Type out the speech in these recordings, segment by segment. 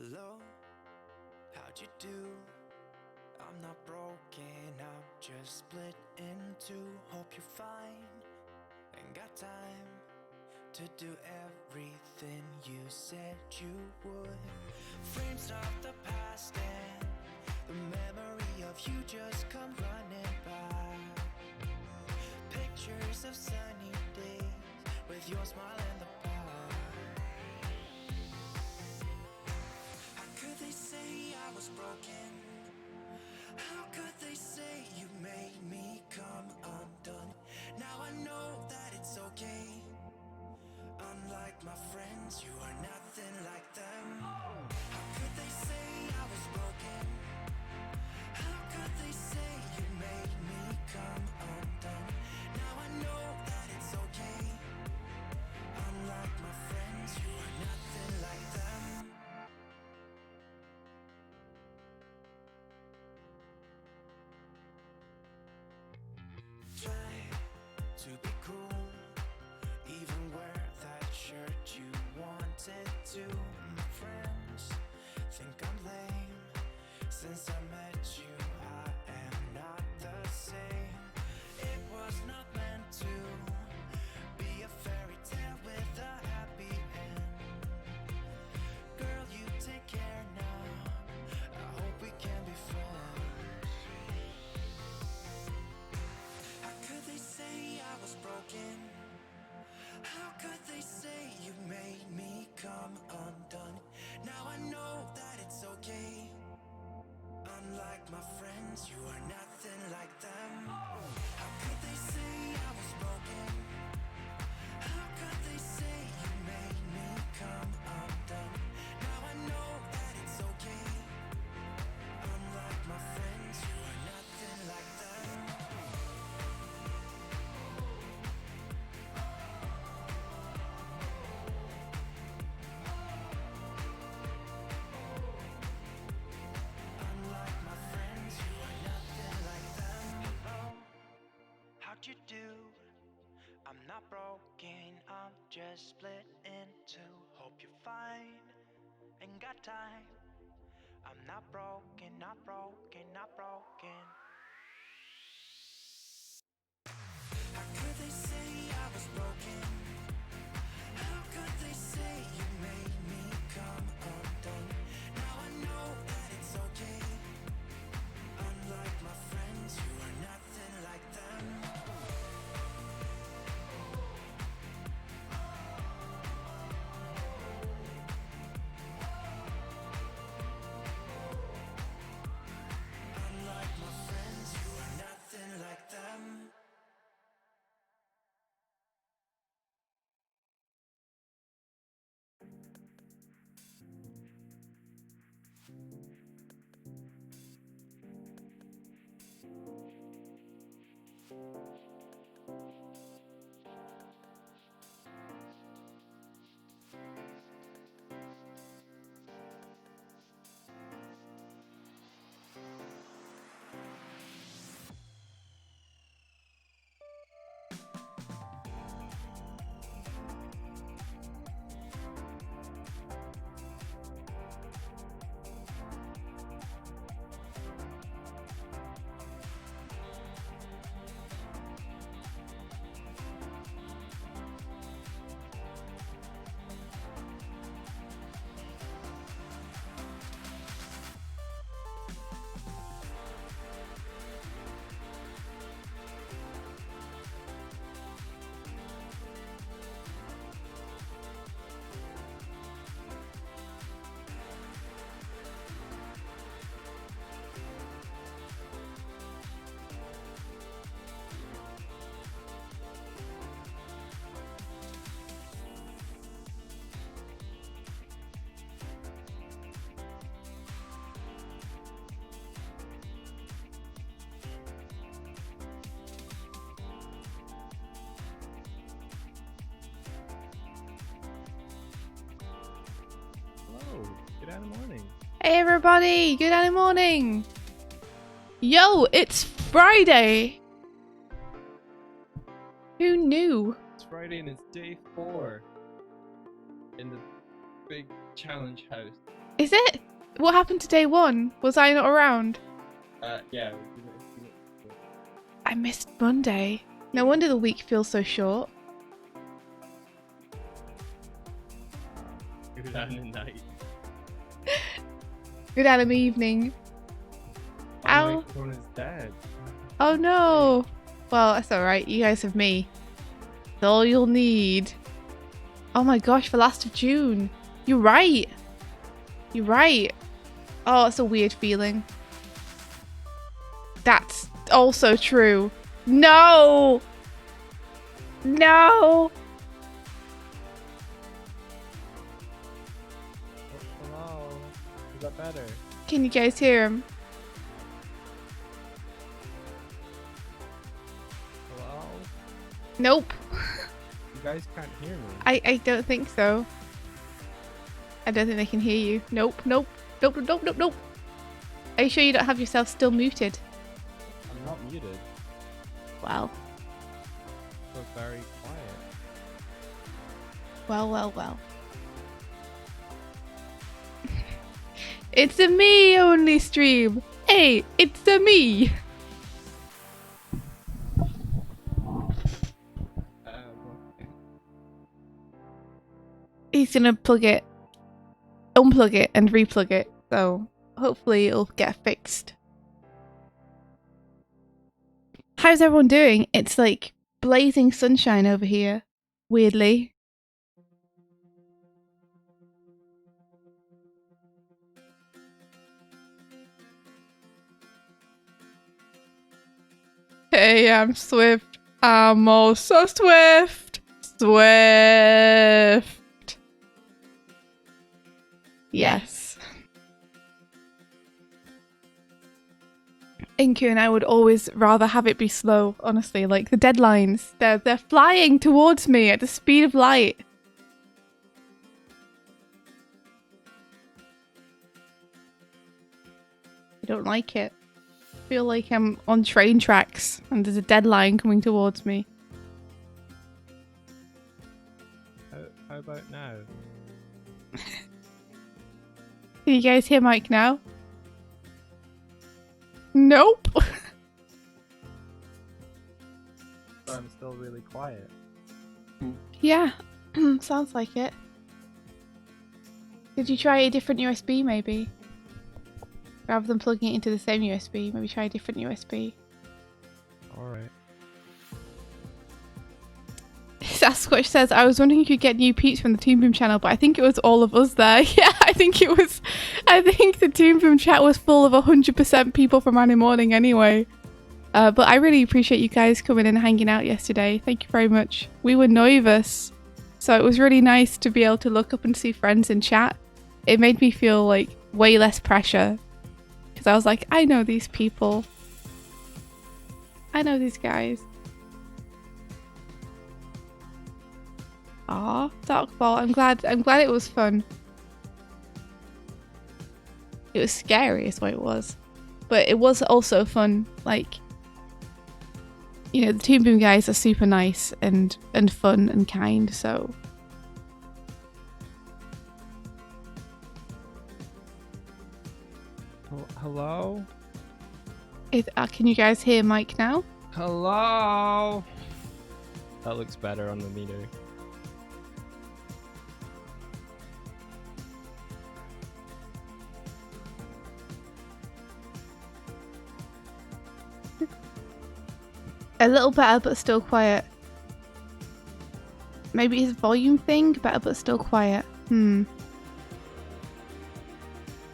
Hello, how'd you do? I'm not broken, I'm just split in two. Hope you're fine, ain't got time to do everything you said you would. Frames of the past and the memory of you just come running by. Pictures of sunny days with your smile and the bar. How could they say I was broken? How could they say you made me come undone? Now I know that it's okay. Unlike my friends, you are nothing like them. How could they say I was broken? How could they say you made me come undone? Now I know that it's okay. Unlike my friends, you are nothing like them. Try to be cool, even wear that shirt you wanted to. My friends think I'm lame. Since I met you, I am not the same. It was not meant to be a fairy tale with a happy end. Girl, you take care now. I hope we can be friends. How could they say I was broken? How could they say you made me come undone? Now I know that it's okay. Unlike my friends, you are nothing like them. How could they say I was broken? How could they say you made me come undone? Now I know that it's okay. Unlike my friends, you are nothing like them. Unlike my friends, you are nothing like them. Hello, how'd you do? I'm not broken, I'm just split in two. Hope you're fine, ain't got time. I'm not broken, not broken, not broken. How could they say I was broken? How could they say you made me come undone? Now I know that it's okay. Unlike my friends, you are nothing like them. Unlike my friends, you are nothing like them. Hello, good morning. Hey everybody, good early morning! Yo, it's Friday! Who knew? It's Friday and it's day 4 in the big challenge house. Is it? What happened to day one? Was I not around? Yeah. I missed Monday. No wonder the week feels so short. Good night. Good anime evening. Ow. My phone is dead. Oh no. Well, that's alright. You guys have me. It's all you'll need. Oh my gosh, for last of June. You're right. You're right. Oh, it's a weird feeling. That's also true. No! No! Hello. Is that better? Can you guys hear him? Hello? Nope. You guys can't hear me. I don't think so. I don't think they can hear you. Nope, nope, nope, nope, nope, nope. Are you sure you don't have yourself still muted? I'm not muted. Well, So very quiet. well, well, well. It's a me only stream. Hey, it's a me. Okay. He's gonna plug it, unplug it, and replug it. So hopefully it'll get fixed. How's everyone doing? It's like blazing sunshine over here. Weirdly. Hey, I'm Swift. I'm also Swift. Swift. Yes. Inku and I would always rather have it be slow, honestly. Like the deadlines, they're flying towards me at the speed of light. I don't like it. I feel like I'm on train tracks and there's a deadline coming towards me. How about now? Can you guys hear Mike now? Nope. So I'm still really quiet. Yeah, sounds like it. Did you try a different USB maybe? Rather than plugging it into the same USB, maybe try a different USB. Alright. Sasquatch says, I was wondering if you could get new peeps from the Toon Boom channel, but I think it was all of us there. Yeah, I think the Toon Boom chat was full of 100% people from Annie Morning anyway. But I really appreciate you guys coming and hanging out yesterday. Thank you very much. We were nervous, so it was really nice to be able to look up and see friends in chat. It made me feel like way less pressure. Because I was like, I know these people. I know these guys. Aw, Dark Ball. I'm glad it was fun. It was scary is what it was. But it was also fun. Like, you know, the Toon Boom guys are super nice and fun and kind, so Hello? can you guys hear Mike now? Hello? That looks better on the meter. A little better, but still quiet. Maybe it's a volume thing, better but still quiet.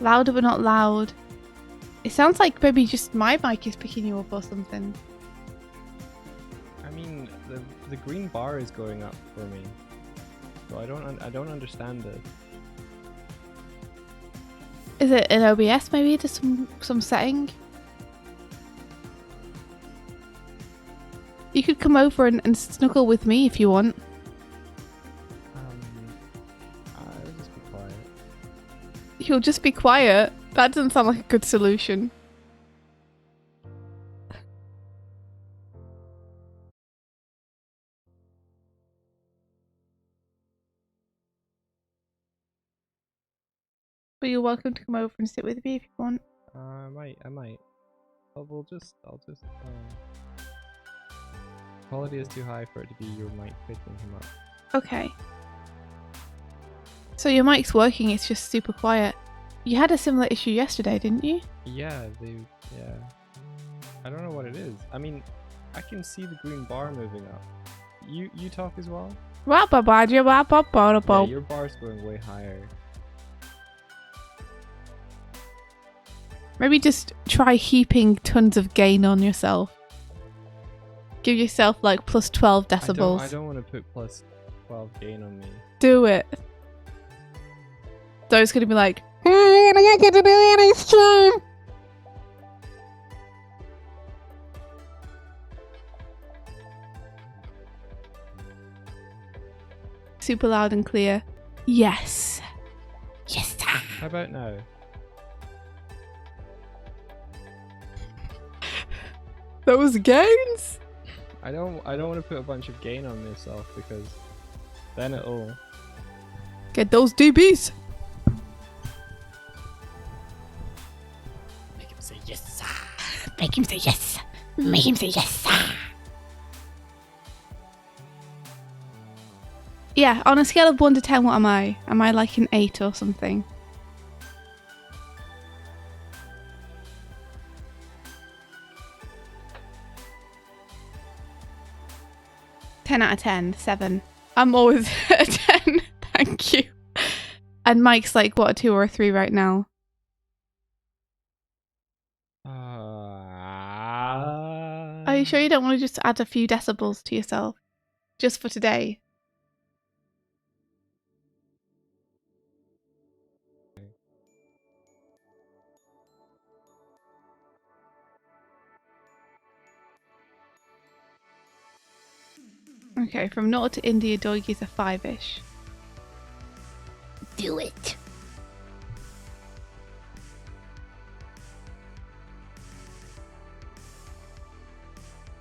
Louder but not loud. It sounds like maybe just my mic is picking you up or something. I mean, the green bar is going up for me, so I don't understand it. Is it an OBS maybe? Just some setting? You could come over and snuggle with me if you want. I'll just be quiet. You'll just be quiet. That doesn't sound like a good solution. But you're welcome to come over and sit with me if you want. I might. I'll just. Quality is too high for it to be your mic picking him up. Okay. So your mic's working, it's just super quiet. You had a similar issue yesterday, didn't you? Yeah, yeah. I don't know what it is. I mean, I can see the green bar moving up. You talk as well? Yeah, your bar's going way higher. Maybe just try heaping tons of gain on yourself. Give yourself like plus 12 decibels. I don't want to put plus 12 gain on me. Do it. So it's gonna be like, I don't get to do any stream. Super loud and clear. Yes. Yes. How about now? Those gains? I don't want to put a bunch of gain on myself because then it'll get those dBs. Make him say yes. Make him say yes. Make him say yes. Yeah, on a scale of 1 to 10, what am I? Am I like an 8 or something? Ten out of 10, 7. I'm always a 10, thank you. And Mike's like, what, a 2 or a 3 right now? Are you sure you don't want to just add a few decibels to yourself? Just for today? Okay, from naught to India, Doig is a 5-ish. Do it.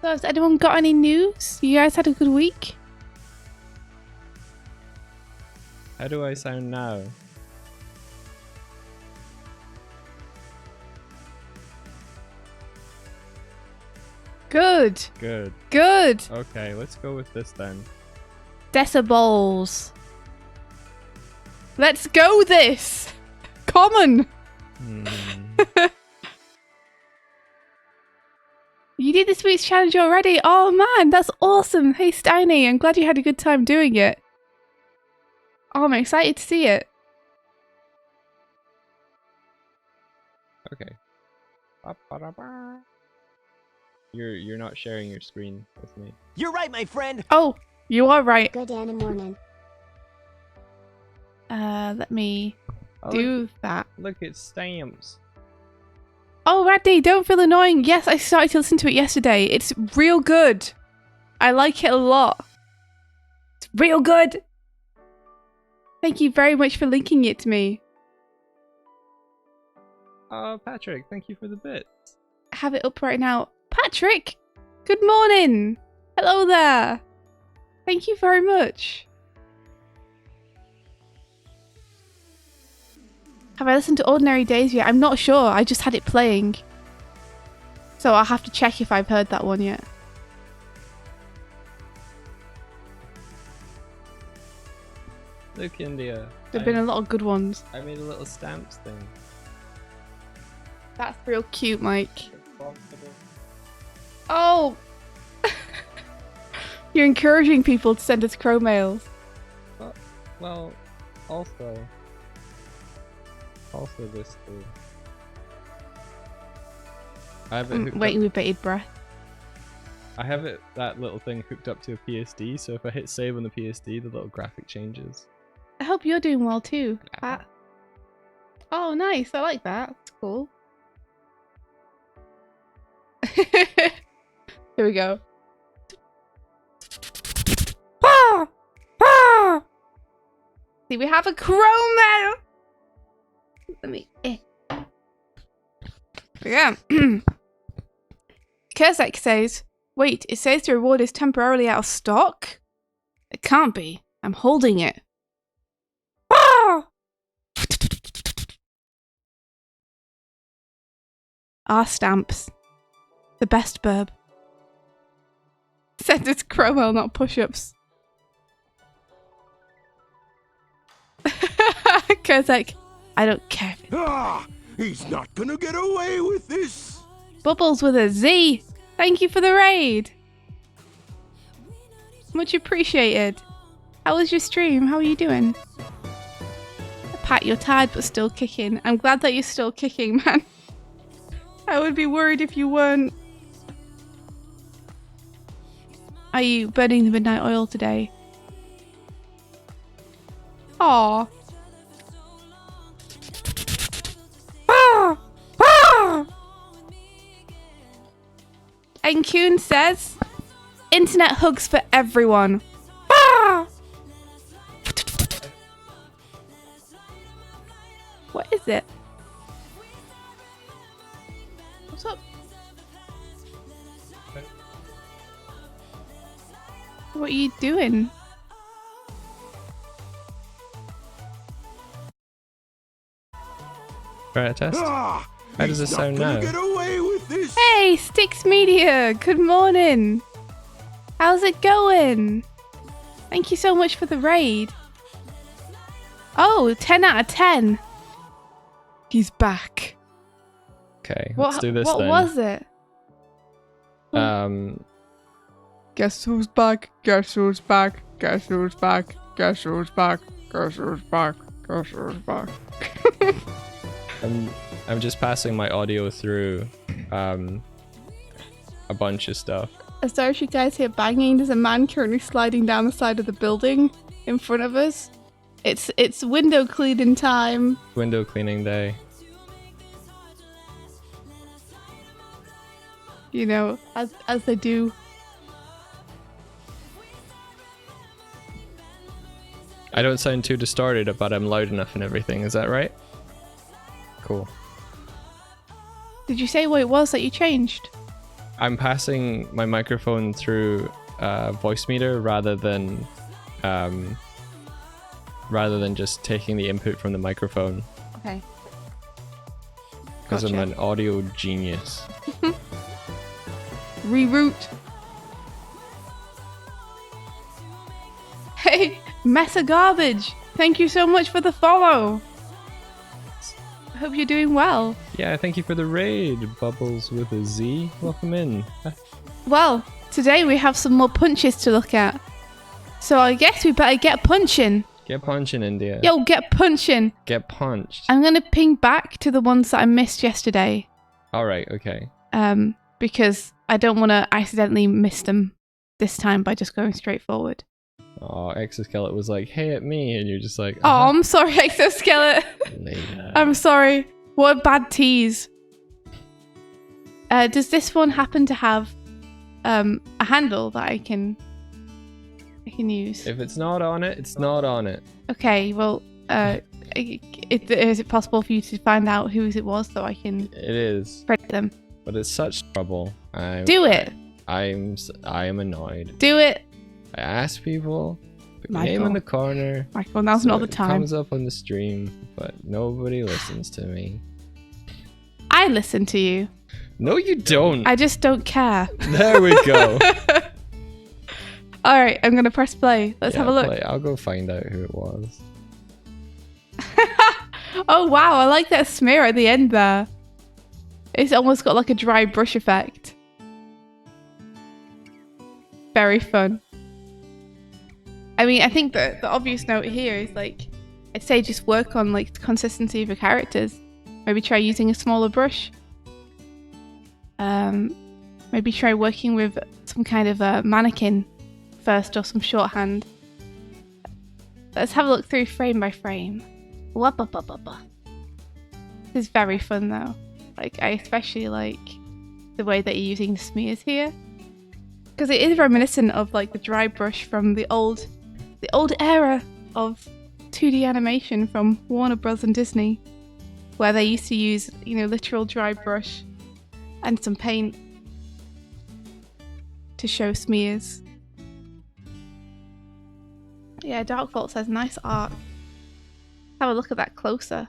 So has anyone got any news? You guys had a good week? How do I sound now? Good. Good. Good. Okay, let's go with this then. Decibels. Let's go this. Common. You did this week's challenge already? Oh man, that's awesome. Hey Steiny, I'm glad you had a good time doing it. Oh, I'm excited to see it. Okay. You're not sharing your screen with me. You're right, my friend. Oh, you are right. Good morning. Let me Oh, do that. Look, it's stamps. Oh, Radney, don't feel annoying. Yes, I started to listen to it yesterday. It's real good. I like it a lot. It's real good. Thank you very much for linking it to me. Patrick, thank you for the bit. I have it up right now. Patrick, good morning. Hello there. Thank you very much. Have I listened to Ordinary Days yet? I'm not sure. I just had it playing. So I'll have to check if I've heard that one yet. Look, India. There have been a lot of good ones. I made a little stamps thing. That's real cute, Mike. Oh! You're encouraging people to send us crow mails. Well, also this too. I have it Waiting with bated breath. I have it that little thing hooked up to a PSD, so if I hit save on the PSD, the little graphic changes. I hope you're doing well too, Yeah. Pat. Oh, nice. I like that. That's cool. Here we go. Ah! Ah! See, we have a crow mail. Let me. Yeah. Kurzak says, "Wait, it says the reward is temporarily out of stock. It can't be. I'm holding it." Ah! Our stamps. The best burb. Said it's Crowell, not push-ups. Kurzek, I don't care. He's not gonna get away with this. Bubbles with a Z. Thank you for the raid. Much appreciated. How was your stream? How are you doing? Pat, you're tired but still kicking. I'm glad that you're still kicking, man. I would be worried if you weren't. Are you burning the midnight oil today? Aww. Ah! Ah! Enkun says, internet hugs for everyone. Ah! What is it? What's up? What are you doing? Try a test. How does it sound now? Get away with this. Hey, Styx Media! Good morning! How's it going? Thank you so much for the raid. Oh, 10 out of 10. He's back. Okay, let's do this then. What was it? Guess who's back? Guess who's back? Guess who's back? Guess who's back? Guess who's back? Guess who's back? I'm just passing my audio through a bunch of stuff. Sorry if you guys hear banging. There's a man currently sliding down the side of the building in front of us. It's window cleaning time. Window cleaning day. You know, as they do. I don't sound too distorted, but I'm loud enough and everything. Is that right? Cool. Did you say what it was that you changed? I'm passing my microphone through voice meter rather than just taking the input from the microphone. Okay. Because I'm an audio genius. Reroute. Hey, Mess of Garbage. Thank you so much for the follow. I hope you're doing well. Yeah, thank you for the raid, Bubbles with a Z. Welcome in. Well, today we have some more punches to look at. So I guess we better get punching. Get punching, India. Yo, get punching. Get punched. I'm going to ping back to the ones that I missed yesterday. Alright, okay. Because I don't want to accidentally miss them this time by just going straight forward. Oh, Exoskeleton was like, hey, at me. And you're just like, oh, I'm sorry, Exoskeleton. Later. I'm sorry. What a bad tease. Does this one happen to have a handle that I can use? If it's not on it, it's not on it. Okay, well, is it possible for you to find out whose it was so I can... It is. Credit them. But it's such trouble. Do it. I am annoyed. Do it. I ask people, put your Michael. name in the corner. Michael, now's so not the it time. comes up on the stream, but nobody listens to me. I listen to you. No, you don't. I just don't care. There we go. Alright, I'm going to press play. Let's have a look. Play. I'll go find out who it was. Oh, wow. I like that smear at the end there. It's almost got like a dry brush effect. Very fun. I mean, I think that the obvious note here is like, I'd say just work on like the consistency of your characters. Maybe try using a smaller brush. Maybe try working with some kind of a mannequin first or some shorthand. Let's have a look through frame by frame. This is very fun though. Like, I especially like the way that you're using the smears here. Because it is reminiscent of like the dry brush from the old era of 2D animation from Warner Bros. And Disney, where they used to use, you know, literal dry brush and some paint to show smears. Yeah, Dark Vault says nice art. Have a look at that closer,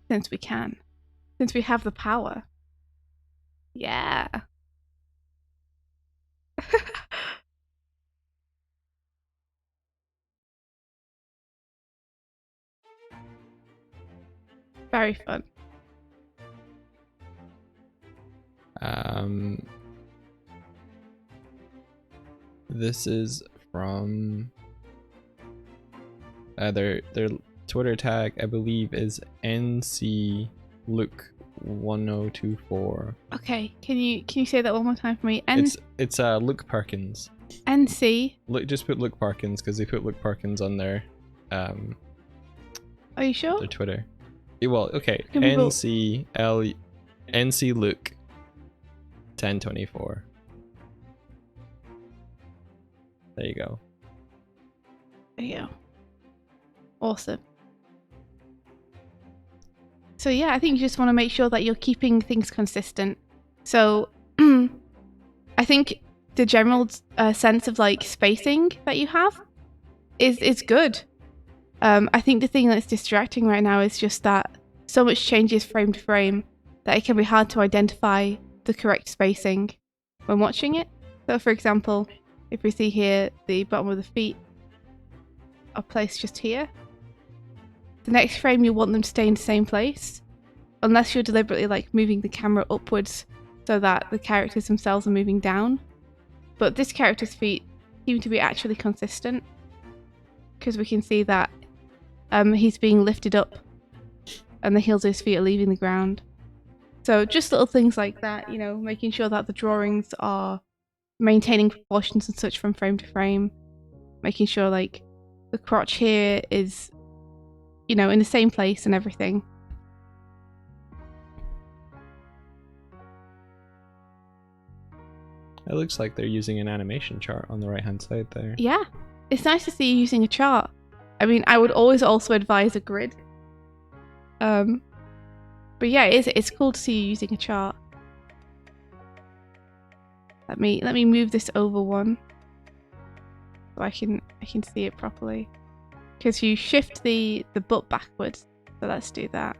since we can, since we have the power. Yeah. Very fun. This is from their Twitter tag, I believe, is NC Luke 1024. Okay, can you say that one more time for me? It's Luke Perkins. NC. Look, just put Luke Perkins because they put Luke Perkins on their Are you sure? their Twitter. Well, okay. People... NC Luke 1024. There you go. There you go. Awesome. So yeah, I think you just want to make sure that you're keeping things consistent. So I think the general sense of like spacing that you have is good. I think the thing that's distracting right now is just that so much changes frame to frame that it can be hard to identify the correct spacing when watching it. So for example, if we see here the bottom of the feet are placed just here, the next frame you want them to stay in the same place, unless you're deliberately like moving the camera upwards so that the characters themselves are moving down. But this character's feet seem to be actually consistent because we can see that he's being lifted up and the heels of his feet are leaving the ground. So just little things like that, you know, making sure that the drawings are maintaining proportions and such from frame to frame, making sure like the crotch here is, you know, in the same place and everything. It looks like they're using an animation chart on the right hand side there. Yeah, it's nice to see you using a chart. I mean, I would always also advise a grid. But yeah, it's cool to see you using a chart. Let me move this over one so I can see it properly. Because you shift the butt backwards. So let's do that.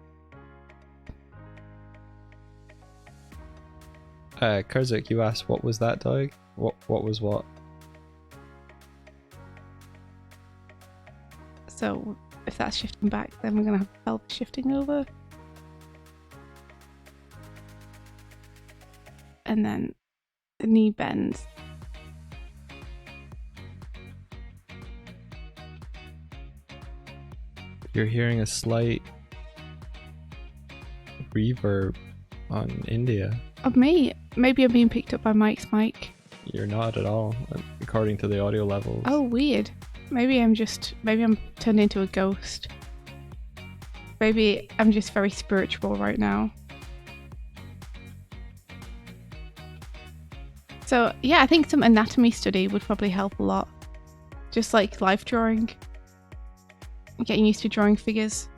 Kurzik, you asked what was that, Doig? What was what? So if that's shifting back, then we're gonna have pelvis shifting over. And then the knee bends. You're hearing a slight reverb on India. Of me? Maybe I'm being picked up by Mike's mic. You're not at all, according to the audio levels. Oh, weird. Maybe I'm turned into a ghost. Maybe I'm just very spiritual right now. So yeah, I think some anatomy study would probably help a lot. Just like life drawing. Getting used to drawing figures.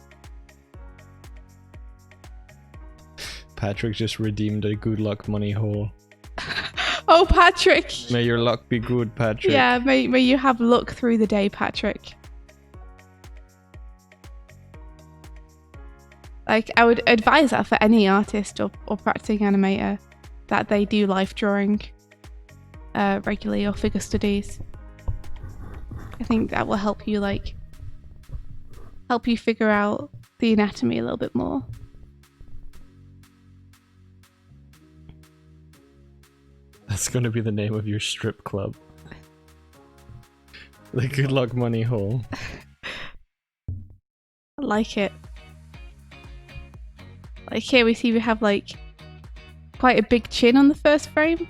Patrick just redeemed a good luck money hole. Oh, Patrick! May your luck be good, Patrick. Yeah, may you have luck through the day, Patrick. Like, I would advise that for any artist or practicing animator, that they do life drawing regularly or figure studies. I think that will help you, like, help you figure out the anatomy a little bit more. That's going to be the name of your strip club. The good luck money hole. I like it. Like here we see we have like quite a big chin on the first frame.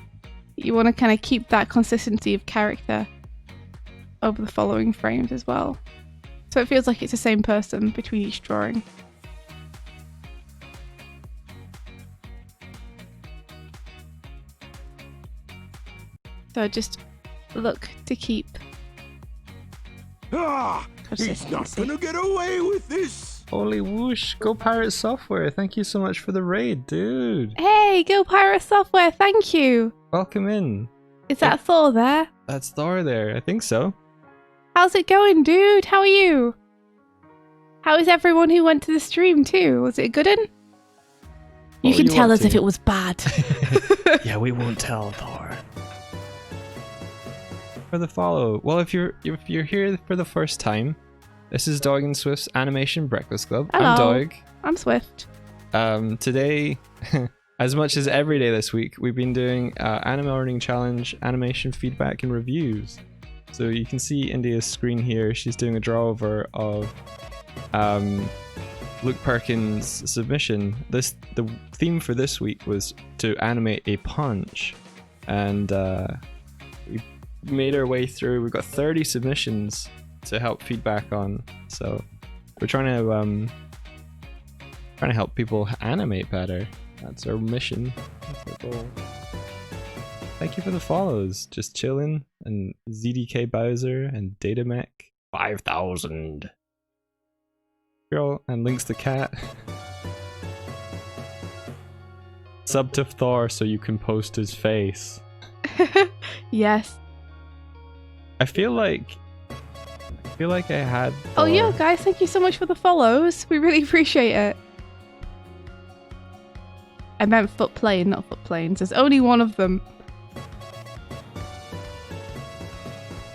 You want to kind of keep that consistency of character over the following frames as well. So it feels like it's the same person between each drawing. So just look to keep He's not gonna get away with this! Holy whoosh, Go Pirate Software, thank you so much for the raid, dude. Hey, Go Pirate Software, thank you. Welcome in. Is that Thor there? That's Thor there, I think so. How's it going, dude? How are you? How is everyone who went to the stream too? Was it a good one? You can tell us if it was bad. Yeah, we won't tell Thor. For the follow. Well, if you're here for the first time, this is Doig and Swift's Animation Breakfast Club. Hello. I'm Doig. I'm Swift. Today, as much as every day this week, we've been doing Anime Morning Challenge animation feedback and reviews. So you can see India's screen here. She's doing a draw over of Luke Perkins' submission. The theme for this week was to animate a punch, and we made our way through. We've got 30 submissions to help feedback on. So we're trying to help people animate better. That's our mission. That's our goal. Thank you for the follows. Just chillin' and ZDK Bowser and Datamech 5000. Girl and Links the Cat. Sub to Thor so you can post his face. Yes. I feel like I had Thor. Oh yeah, guys, thank you so much for the follows. We really appreciate it. I meant foot plane, not foot planes. There's only one of them.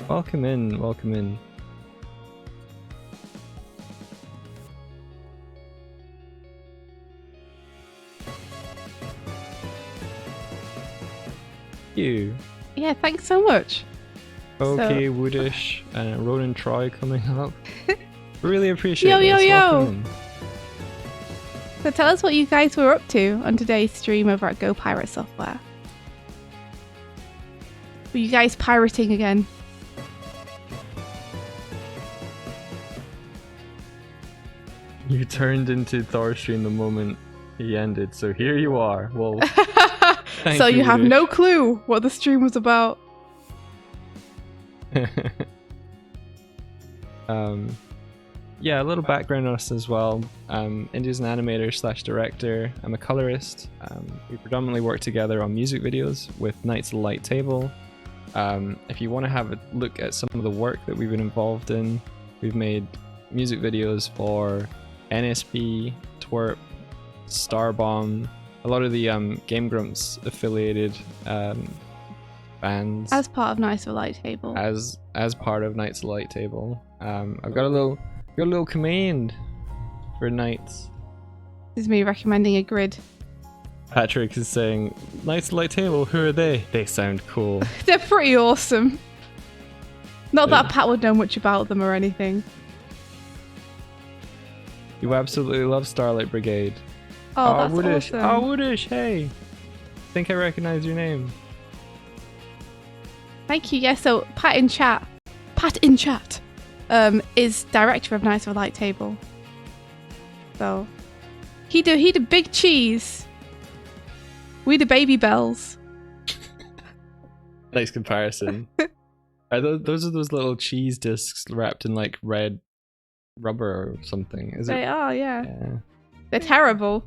Welcome in, welcome in. You. Yeah, thanks so much. Okay, Woodish and Ronan Troy coming up. Really appreciate Yo, this. yo, yo. Welcome in. So tell us what you guys were up to on today's stream over at Go Pirate Software. Were you guys pirating again? You turned into Thorstream the moment he ended, so here you are. Well, So you have Woodish. no clue what the stream was about. Yeah, a little background on us as well. India's an animator / director. I'm a colorist. We predominantly work together on music videos with Knights of the Light Table. If you want to have a look at some of the work that we've been involved in, we've made music videos for NSP, Twerp, Starbomb, a lot of the Game Grumps affiliated bands. As part of Knights of the Light Table. As part of Knights of the Light Table. I've got a little command for Knights. This is me recommending a grid. Patrick is saying, Knights of the Light Table, who are they? They sound cool. They're pretty awesome. Not that Pat would know much about them or anything. You absolutely love Starlight Brigade. Oh, that's Woodish. awesome. Oh, Woodish, hey. Think I recognize your name. Thank you. Yeah, so Pat in chat, is director of Knights of the Light Table. So he do Big Cheese. We the Baby Bells. Nice comparison. Are those are those little cheese discs wrapped in like red rubber or something? Is They it? are, yeah. Yeah. They're terrible.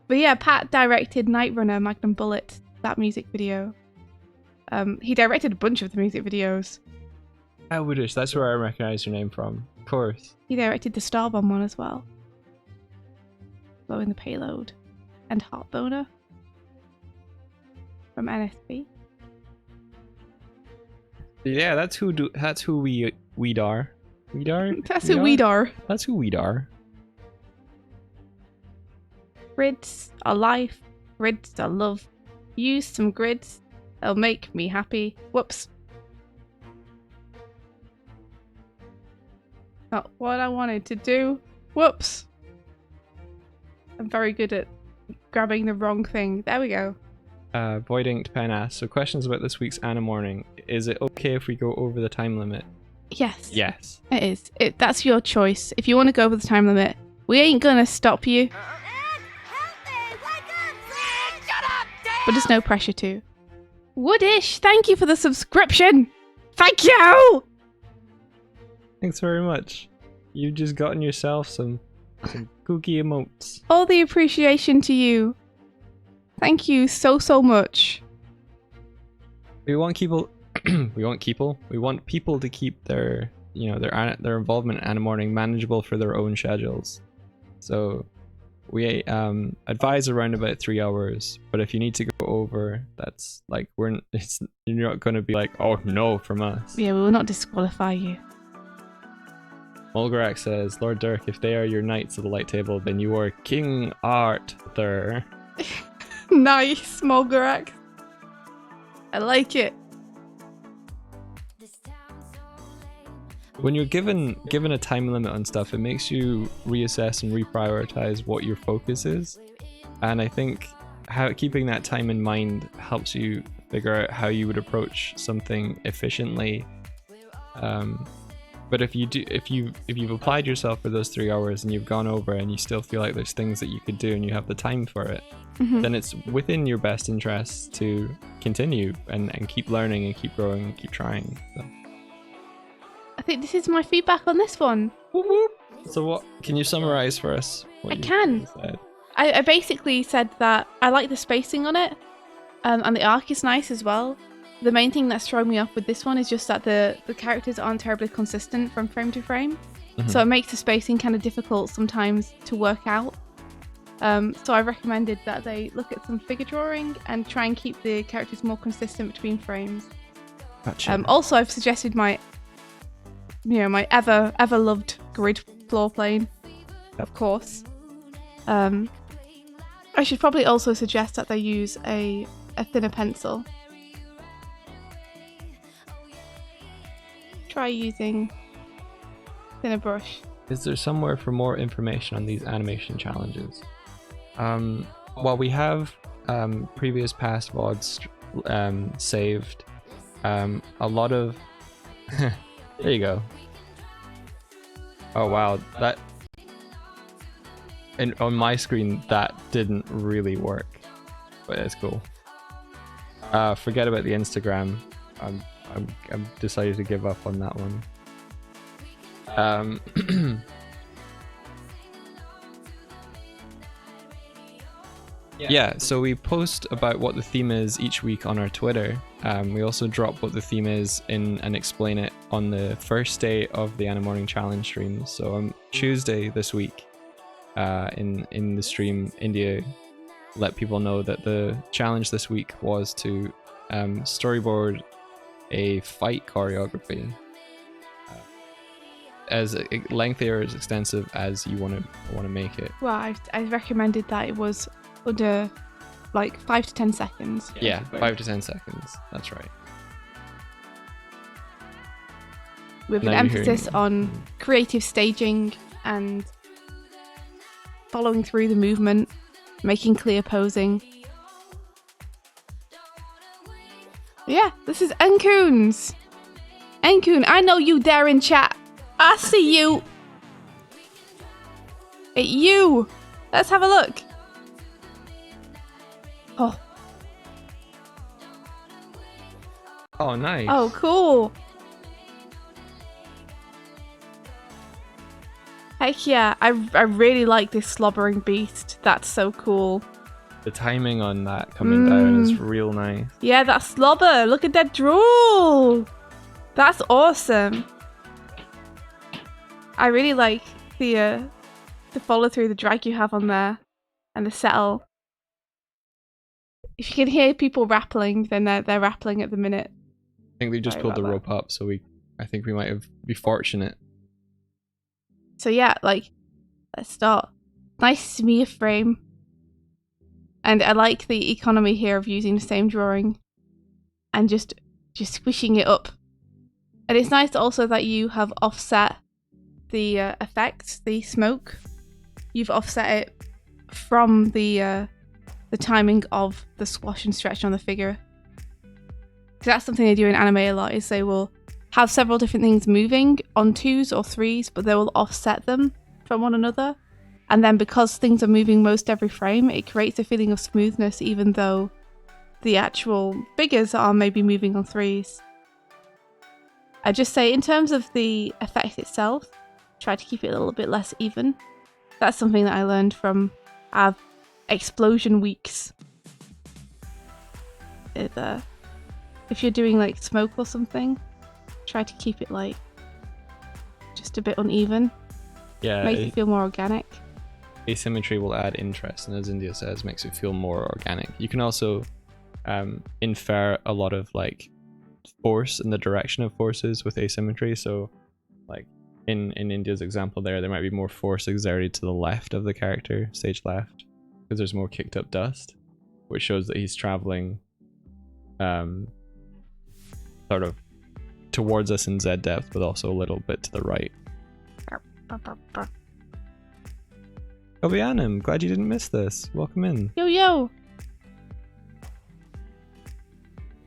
But yeah, Pat directed Night Runner, Magnum Bullet, that music video. He directed a bunch of the music videos. Oh, Woodish, that's where I recognize your name from. Of course. He directed the Starbomb one as well. Blowing the Payload. And Heartboner. From NSP. Yeah, that's who we are. That's who we are. That's who we are. Grids are life. Grids are love. Use some grids. They'll make me happy. Whoops. Not what I wanted to do. Whoops. I'm very good at grabbing the wrong thing. There we go. Void Inked Pen asks, so questions about this week's Anna Morning. Is it okay if we go over the time limit? Yes. Yes. It is. That's your choice. If you want to go over the time limit, we ain't gonna stop you. But there's no pressure to. Woodish, thank you for the subscription. Thank you. Thanks very much. You've just gotten yourself some kooky emotes. All the appreciation to you. Thank you so much. We want people. We want people to keep their involvement in Anna Morning manageable for their own schedules. So we advise around about 3 hours, but if you need to go over, that's like you're not going to be like, oh no, from us. Yeah, we will not disqualify you. Mulgarak says, Lord Dirk, if they are your knights of the light table, then you are King Arthur. Nice, Mulgarak. I like it. When you're given a time limit on stuff, it makes you reassess and reprioritize what your focus is. And I think keeping that time in mind helps you figure out how you would approach something efficiently. But if you've applied yourself for those 3 hours and you've gone over and you still feel like there's things that you could do and you have the time for it, then it's within your best interests to continue and keep learning and keep growing and keep trying. So. I think this is my feedback on this one. Whoop, whoop. So what can you summarize for us? I can. I basically said that I like the spacing on it, and the arc is nice as well. The main thing that's thrown me off with this one is just that the characters aren't terribly consistent from frame to frame. So it makes the spacing kind of difficult sometimes to work out. So I recommended that they look at some figure drawing and try and keep the characters more consistent between frames. Gotcha. Also, I've suggested my ever loved grid floor plane, of course. I should probably also suggest that they use a thinner pencil. Try using thinner brush. Is there somewhere for more information on these animation challenges? While we have previous past VODs saved, a lot of there you go. Oh wow, that and on my screen that didn't really work, but it's cool. Forget about the Instagram. I'm decided to give up on that one. Yeah, so we post about what the theme is each week on our Twitter. We also drop what the theme is and explain it on the first day of the Animorning Challenge stream. So on Tuesday this week, in the stream, India let people know that the challenge this week was to storyboard a fight choreography as lengthy or as extensive as you want to make it. Well, I recommended that it was under like 5 to 10 seconds. Yeah, 5 to 10 seconds. That's right. With an emphasis on creative staging and following through the movement, making clear posing. Yeah, this is Enkoons. Enkoon, I know you there in chat. I see you. Hey, you. Let's have a look. Oh. Oh, nice. Oh, cool. Heck yeah, I really like this slobbering beast. That's so cool. The timing on that coming down is real nice. Yeah, that slobber. Look at that drool. That's awesome. I really like the follow through, the drag you have on there, and the settle. If you can hear people rappling, then they're rappling at the minute. I think they just pulled the rope up, so I think we might be fortunate. So yeah, like, let's start. Nice smear frame. And I like the economy here of using the same drawing and just squishing it up. And it's nice also that you have offset the effects, the smoke. You've offset it from the timing of the squash and stretch on the figure. Because that's something they do in anime a lot, is they will have several different things moving on 2s or 3s, but they will offset them from one another. And then because things are moving most every frame, it creates a feeling of smoothness even though the actual figures are maybe moving on 3s. I just say in terms of the effect itself, try to keep it a little bit less even. That's something that I learned from our explosion weeks. If you're doing like smoke or something, try to keep it like just a bit uneven. Yeah, Make it feel more organic. asymmetry will add interest, and as India says, makes it feel more organic. You can also infer a lot of like force in the direction of forces with asymmetry. So like in India's example there might be more force exerted to the left of the character, stage left, because there's more kicked up dust, which shows that he's traveling sort of towards us in Z depth, but also a little bit to the right. Kobianim, glad you didn't miss this. Welcome in. Yo, yo.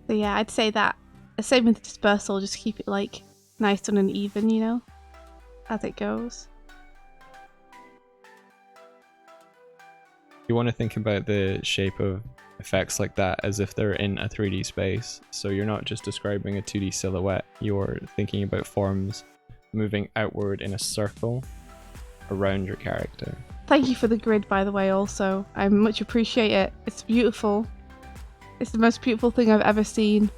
So yeah, I'd say that the same with the dispersal, just keep it like nice and uneven, you know, as it goes. You want to think about the shape of effects like that as if they're in a 3D space. So you're not just describing a 2D silhouette, you're thinking about forms moving outward in a circle around your character. Thank you for the grid, by the way, also. I much appreciate it. It's beautiful. It's the most beautiful thing I've ever seen.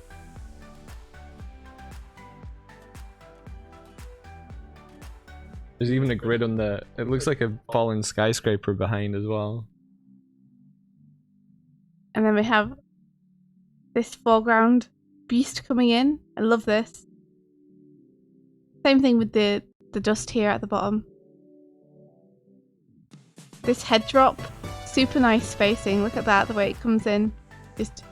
There's even a grid on the... It looks like a fallen skyscraper behind as well. And then we have this foreground beast coming in. I love this. Same thing with the dust here at the bottom. This head drop, super nice spacing. Look at that, the way it comes in. Just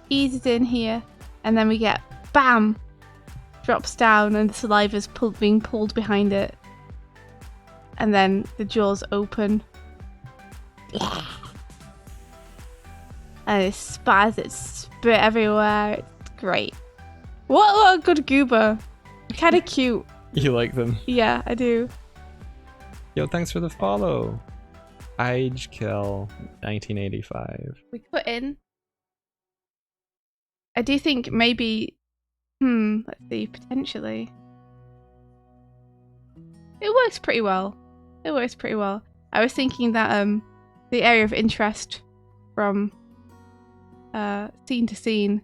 eases in here. And then we get, bam! Drops down and the saliva's being pulled behind it. And then the jaws open. And it spaz, it spit everywhere. It's great. What a good goober. Kind of cute. You like them? Yeah, I do. Yo, thanks for the follow. Ige Kill 1985. We put in. I do think maybe. Let's see, potentially. It works pretty well. It works pretty well. I was thinking that the area of interest from scene to scene,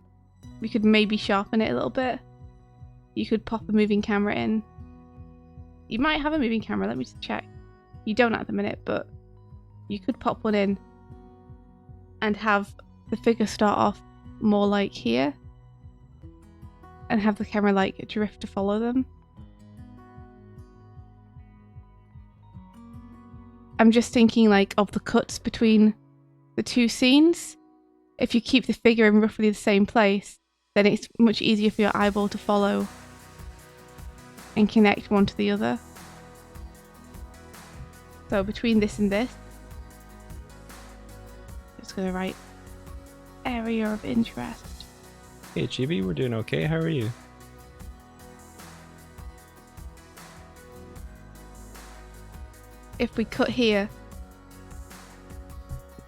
we could maybe sharpen it a little bit. You could pop a moving camera in. You might have a moving camera, let me just check. You don't at the minute, but you could pop one in and have the figure start off more like here and have the camera like drift to follow them. I'm just thinking like of the cuts between the two scenes. If you keep the figure in roughly the same place, then it's much easier for your eyeball to follow and connect one to the other. So between this and this, just gonna write area of interest. Hey Chibi, we're doing okay, how are you? If we cut here,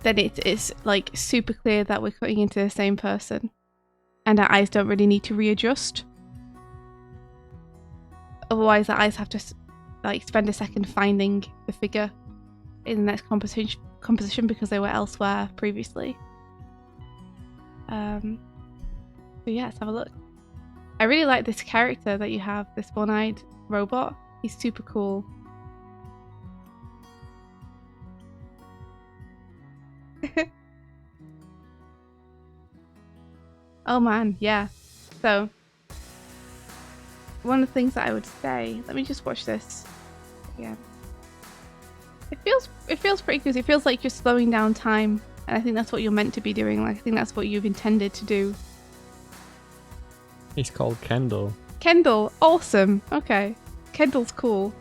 then it's like super clear that we're cutting into the same person and our eyes don't really need to readjust. Otherwise our eyes have to like spend a second finding the figure in the next composition because they were elsewhere previously. So yeah, let's have a look. I really like this character that you have, this one-eyed robot. He's super cool. Oh man, yeah. So one of the things that I would say, let me just watch this again. It feels pretty good. It feels like you're slowing down time, and I think that's what you're meant to be doing. Like I think that's what you've intended to do. He's called Kendall. Kendall, awesome. Okay, Kendall's cool.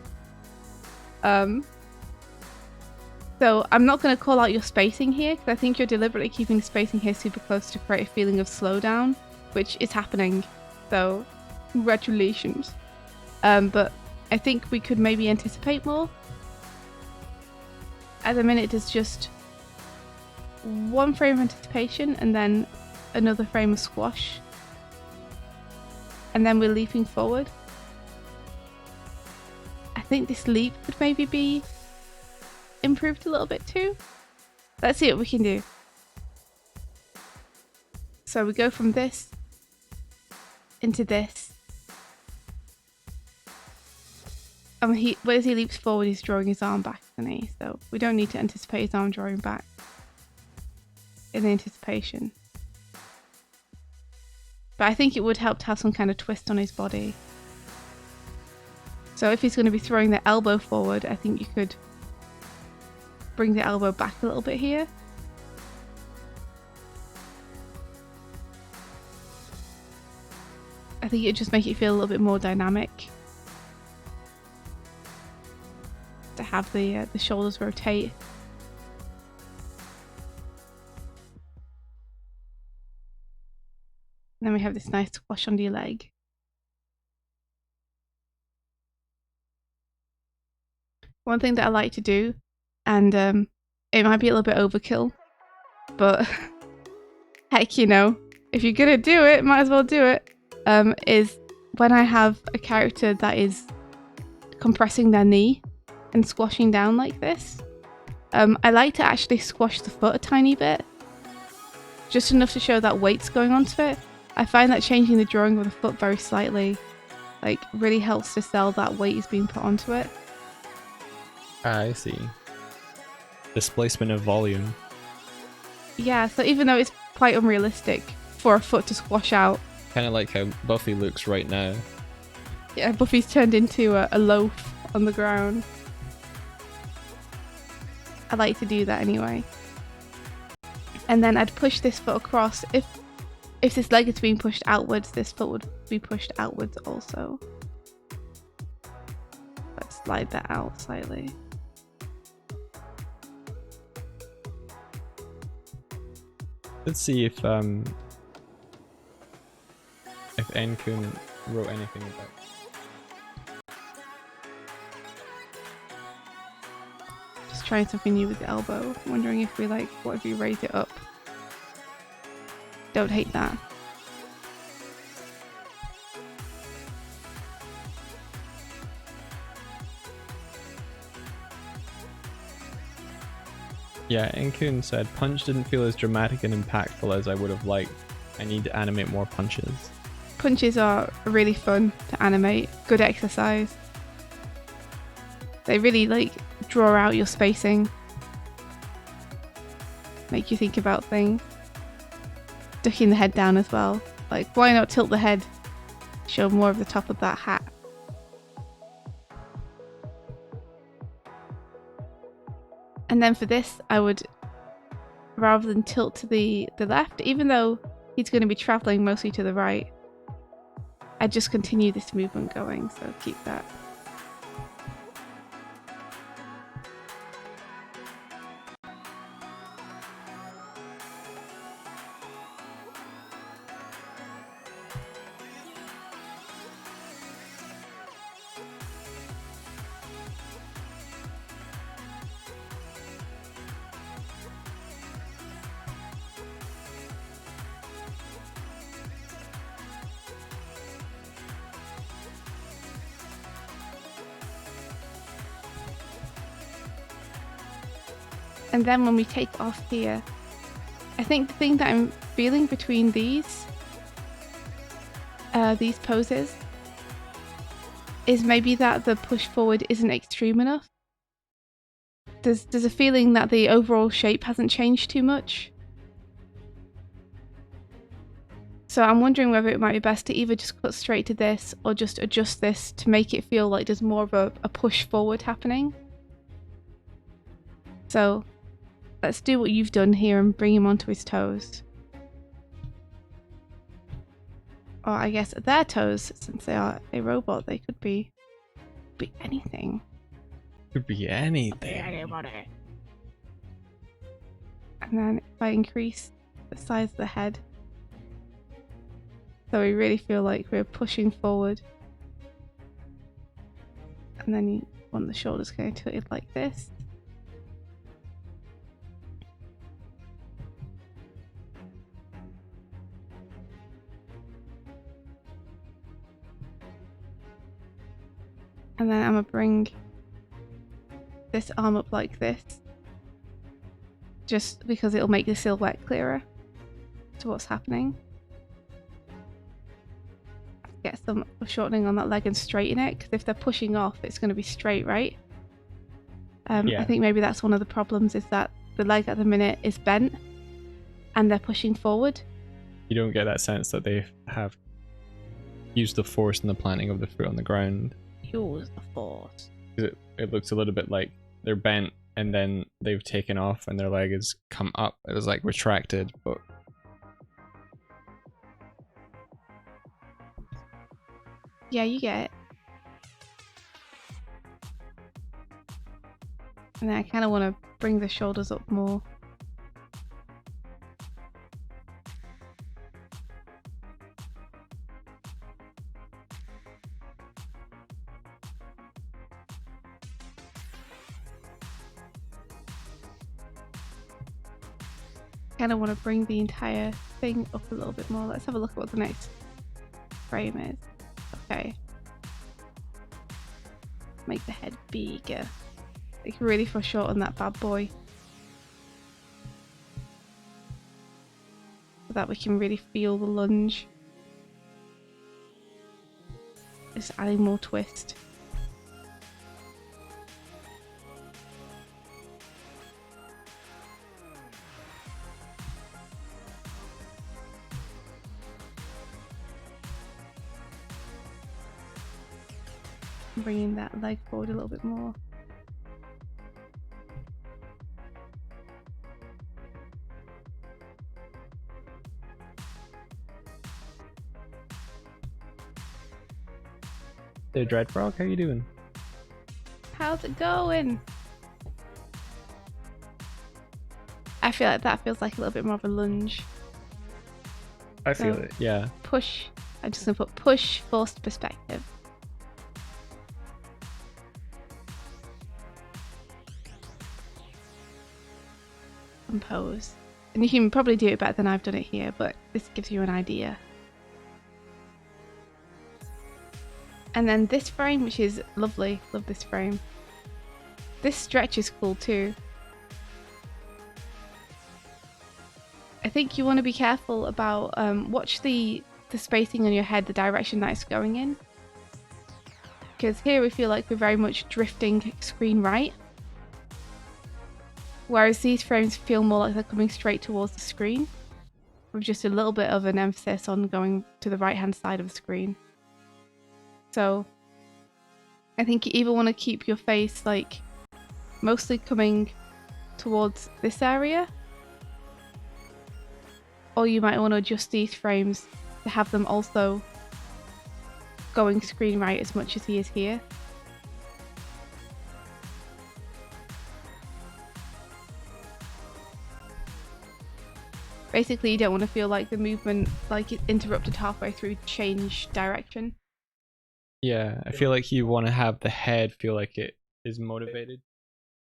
So I'm not going to call out your spacing here because I think you're deliberately keeping the spacing here super close to create a feeling of slowdown, which is happening. So congratulations. But I think we could maybe anticipate more. At the minute it's just one frame of anticipation and then another frame of squash. And then we're leaping forward. I think this leap could maybe be improved a little bit too. Let's see what we can do. So we go from this into this. But as he leaps forward, he's drawing his arm back, isn't he? So we don't need to anticipate his arm drawing back in the anticipation. But I think it would help to have some kind of twist on his body. So if he's going to be throwing the elbow forward, I think you could bring the elbow back a little bit here. I think it'd just make it feel a little bit more dynamic. To have the shoulders rotate. And then we have this nice squash under your leg. One thing that I like to do, and it might be a little bit overkill, but heck, you know, if you're gonna do it, might as well do it, is when I have a character that is compressing their knee and squashing down like this, I like to actually squash the foot a tiny bit, just enough to show that weight's going onto it. I find that changing the drawing of the foot very slightly, like, really helps to sell that weight is being put onto it. I see. Displacement of volume. Yeah, so even though it's quite unrealistic for a foot to squash out. Kind of like how Buffy looks right now. Yeah, Buffy's turned into a loaf on the ground. I like to do that anyway. And then I'd push this foot across. If this leg is being pushed outwards, this foot would be pushed outwards also. Let's slide that out slightly. Let's see if N-kun wrote anything about. Just trying something new with the elbow. Wondering if we what if we raise it up? Don't hate that. Yeah, N-kun said, punch didn't feel as dramatic and impactful as I would have liked. I need to animate more punches. Punches are really fun to animate. Good exercise. They really draw out your spacing. Make you think about things. Ducking the head down as well. Why not tilt the head? Show more of the top of that hat. And then for this, I would, rather than tilt to the left, even though he's going to be traveling mostly to the right, I'd just continue this movement going, so keep that. And then when we take off here, I think the thing that I'm feeling between these poses is maybe that the push forward isn't extreme enough. There's a feeling that the overall shape hasn't changed too much. So I'm wondering whether it might be best to either just cut straight to this or just adjust this to make it feel like there's more of a push forward happening. So let's do what you've done here and bring him onto his toes. Or I guess their toes, since they are a robot, they could be anything. Could be anything. And then if I increase the size of the head, so we really feel like we're pushing forward. And then you want the shoulders going tilted like this. And then I'm going to bring this arm up like this, just because it'll make the silhouette clearer to what's happening. get some shortening on that leg and straighten it, because if they're pushing off, it's going to be straight, right? I think maybe that's one of the problems, is that the leg at the minute is bent and they're pushing forward. You don't get that sense that they have used the force in the planting of the foot on the ground. Use the force. It looks a little bit like they're bent and then they've taken off and their leg has come up. It was like retracted, but yeah, you get it. And then I kind of want to bring the shoulders up more. Kind of want to bring the entire thing up a little bit more. Let's have a look at what the next frame is. Okay. Make the head bigger. Like really foreshorten that bad boy. So that we can really feel the lunge. Just adding more twist. Bringing that leg forward a little bit more. Hey Dreadfrog, how you doing? How's it going? I feel like that feels like a little bit more of a lunge. I feel it, yeah. Push. I'm just gonna put push, forced perspective. Compose. And you can probably do it better than I've done it here, but this gives you an idea. And then this frame, which is lovely. Love this frame. This stretch is cool too. I think you want to be careful about watch the spacing on your head, the direction that it's going in. Because here we feel like we're very much drifting screen right. Whereas these frames feel more like they're coming straight towards the screen, with just a little bit of an emphasis on going to the right hand side of the screen. So I think you either want to keep your face like mostly coming towards this area, or you might want to adjust these frames to have them also going screen right as much as he is here. Basically, you don't want to feel like the movement like it's interrupted halfway through to change direction. Yeah, I feel like you want to have the head feel like it is motivated,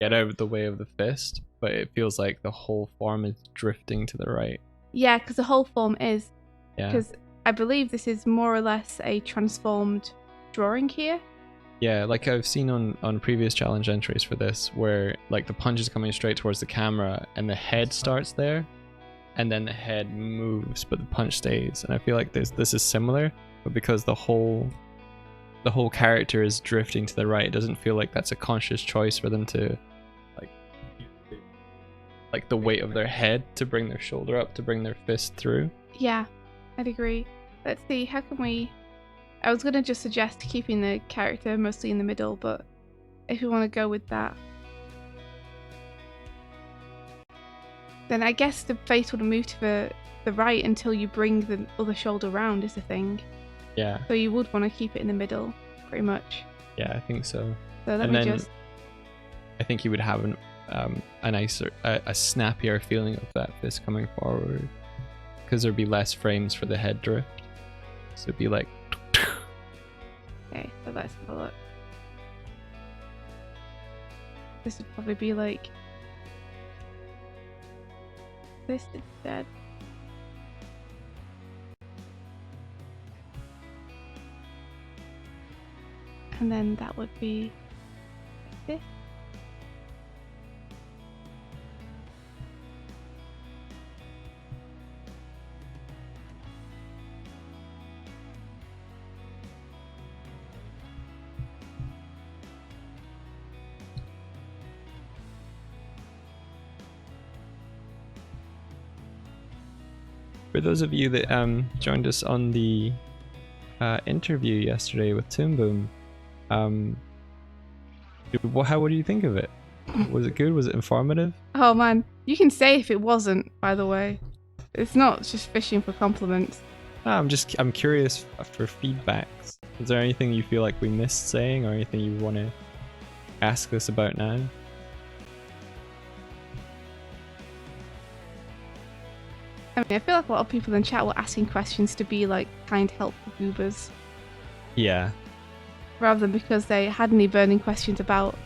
get out of the way of the fist, but it feels like the whole form is drifting to the right. Yeah, because the whole form is. Yeah. Because I believe this is more or less a transformed drawing here. Yeah, like I've seen on previous challenge entries for this, where like the punch is coming straight towards the camera and the head starts there, and then the head moves, but the punch stays. And I feel like this is similar, but because the whole character is drifting to the right, it doesn't feel like that's a conscious choice for them to like the weight of their head to bring their shoulder up, to bring their fist through. Yeah, I'd agree. Let's see, how can we... I was going to just suggest keeping the character mostly in the middle, but if you want to go with that, then I guess the face would move to the right until you bring the other shoulder round is the thing. Yeah. So you would want to keep it in the middle, pretty much. Yeah, I think so. So let and me then just... I think you would have a nicer, a snappier feeling of that fist coming forward, because there'd be less frames for the head drift. So it'd be like... Okay, so let's have a look. This would probably be like this instead. And then that would be like this. For those of you that joined us on the interview yesterday with Toon Boom, how do you think of it? Was it good? Was it informative? Oh man, you can say if it wasn't, by the way. It's not just fishing for compliments. I'm curious for feedbacks. Is there anything you feel like we missed saying, or anything you want to ask us about now? I mean, I feel like a lot of people in chat were asking questions to be like kind, helpful goobers. Yeah. Rather than because they had any burning questions about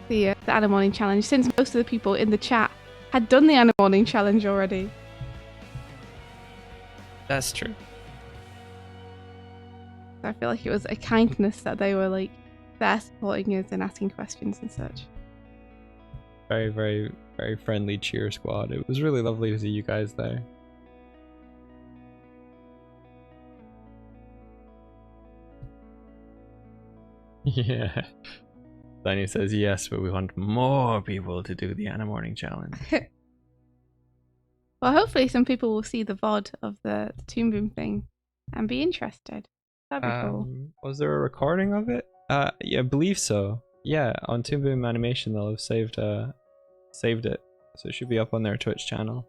the animorning challenge, since most of the people in the chat had done the animorning challenge already. That's true. So I feel like it was a kindness that they were like there supporting us and asking questions and such. Very, very, very friendly cheer squad. It was really lovely to see you guys there. Yeah. Danny says yes, but we want more people to do the animorning challenge. Well, hopefully some people will see the VOD of the Toon Boom thing and be interested. That'd be cool. Was there a recording of it? Yeah, I believe so. Yeah, on Toon Boom Animation they'll have saved it, so it should be up on their Twitch channel.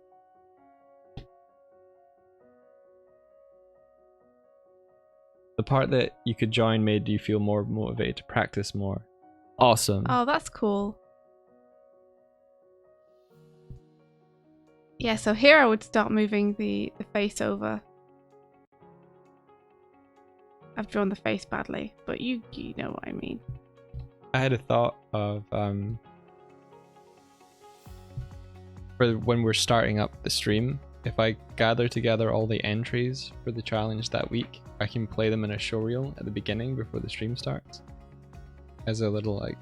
The part that you could join made you feel more motivated to practice more. Awesome. Oh, that's cool. Yeah, so here I would start moving the face over. I've drawn the face badly, but you know what I mean. I had a thought of for when we're starting up the stream, if I gather together all the entries for the challenge that week, I can play them in a showreel at the beginning before the stream starts. As a little like...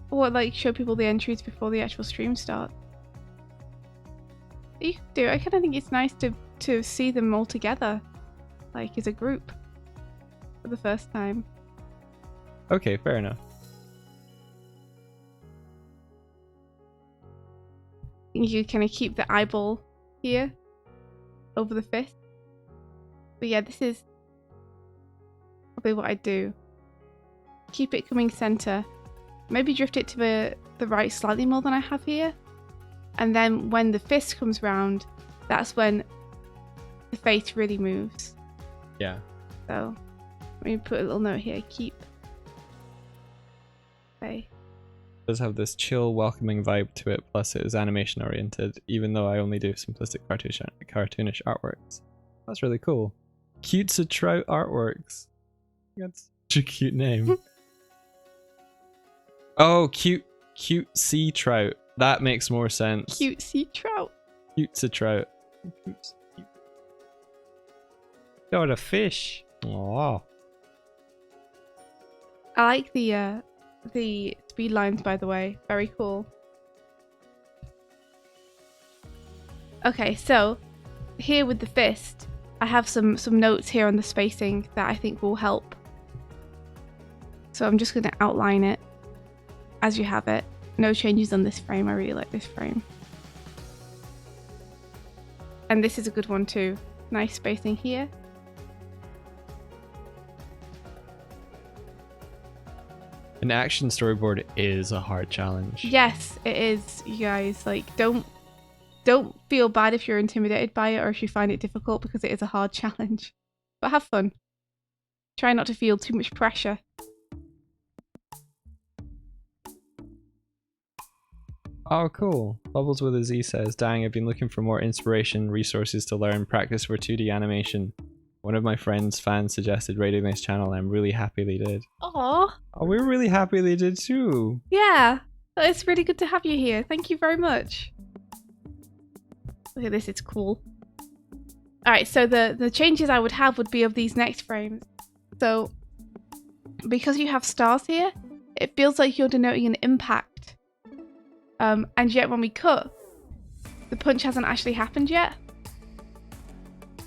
What, like show people the entries before the actual stream starts? You can do. I kind of think it's nice to see them all together, like as a group, for the first time. Okay, fair enough. You kind of keep the eyeball here over the fist. But yeah, this is probably what I do. Keep it coming center. Maybe drift it to the right slightly more than I have here. And then when the fist comes round, that's when the face really moves. Yeah. So let me put a little note here. Keep. Okay. It does have this chill, welcoming vibe to it, plus it is animation oriented, even though I only do simplistic cartoonish artworks. That's really cool. Cute to Trout Artworks. That's such a cute name. Oh, cute sea trout. That makes more sense. Cute sea trout. Cute to trout. Cute. Got a fish. Oh. I like the speed lines, by the way. Very cool. Okay, so here with the fist, I have some notes here on the spacing that I think will help. So I'm just going to outline it as you have it. No changes on this frame. I really like this frame. And this is a good one too. Nice spacing here. An action storyboard is a hard challenge. Yes, it is, you guys. Like, don't feel bad if you're intimidated by it or if you find it difficult, because it is a hard challenge. But have fun. Try not to feel too much pressure. Oh, cool. Bubbles with a Z says, dang, I've been looking for more inspiration, resources to learn, practice for 2D animation. One of my friends' fans suggested raiding this channel, and I'm really happy they did. Aww. Oh, we're really happy they did too. Yeah, it's really good to have you here. Thank you very much. Look at this, it's cool. Alright, so the changes I would have would be of these next frames. So, because you have stars here, it feels like you're denoting an impact. And yet when we cut, the punch hasn't actually happened yet.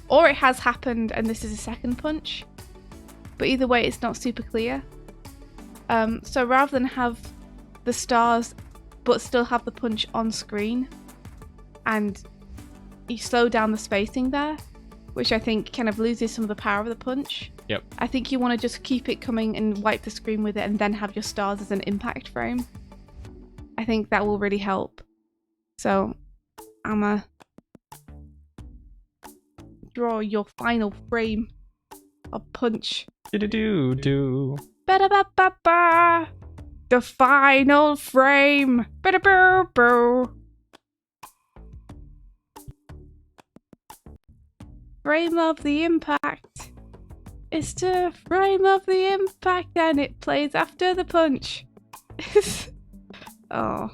Or it has happened and this is a second punch. But either way, it's not super clear. So rather than have the stars but still have the punch on screen, and you slow down the spacing there, which I think kind of loses some of the power of the punch. Yep. I think you want to just keep it coming and wipe the screen with it and then have your stars as an impact frame. I think that will really help. So I'm gonna draw your final frame of punch. Do. Ba-da-ba-ba-ba. The final frame. Ba-da-boo-boo. Frame of the impact. It's the frame of the impact and it plays after the punch. Oh.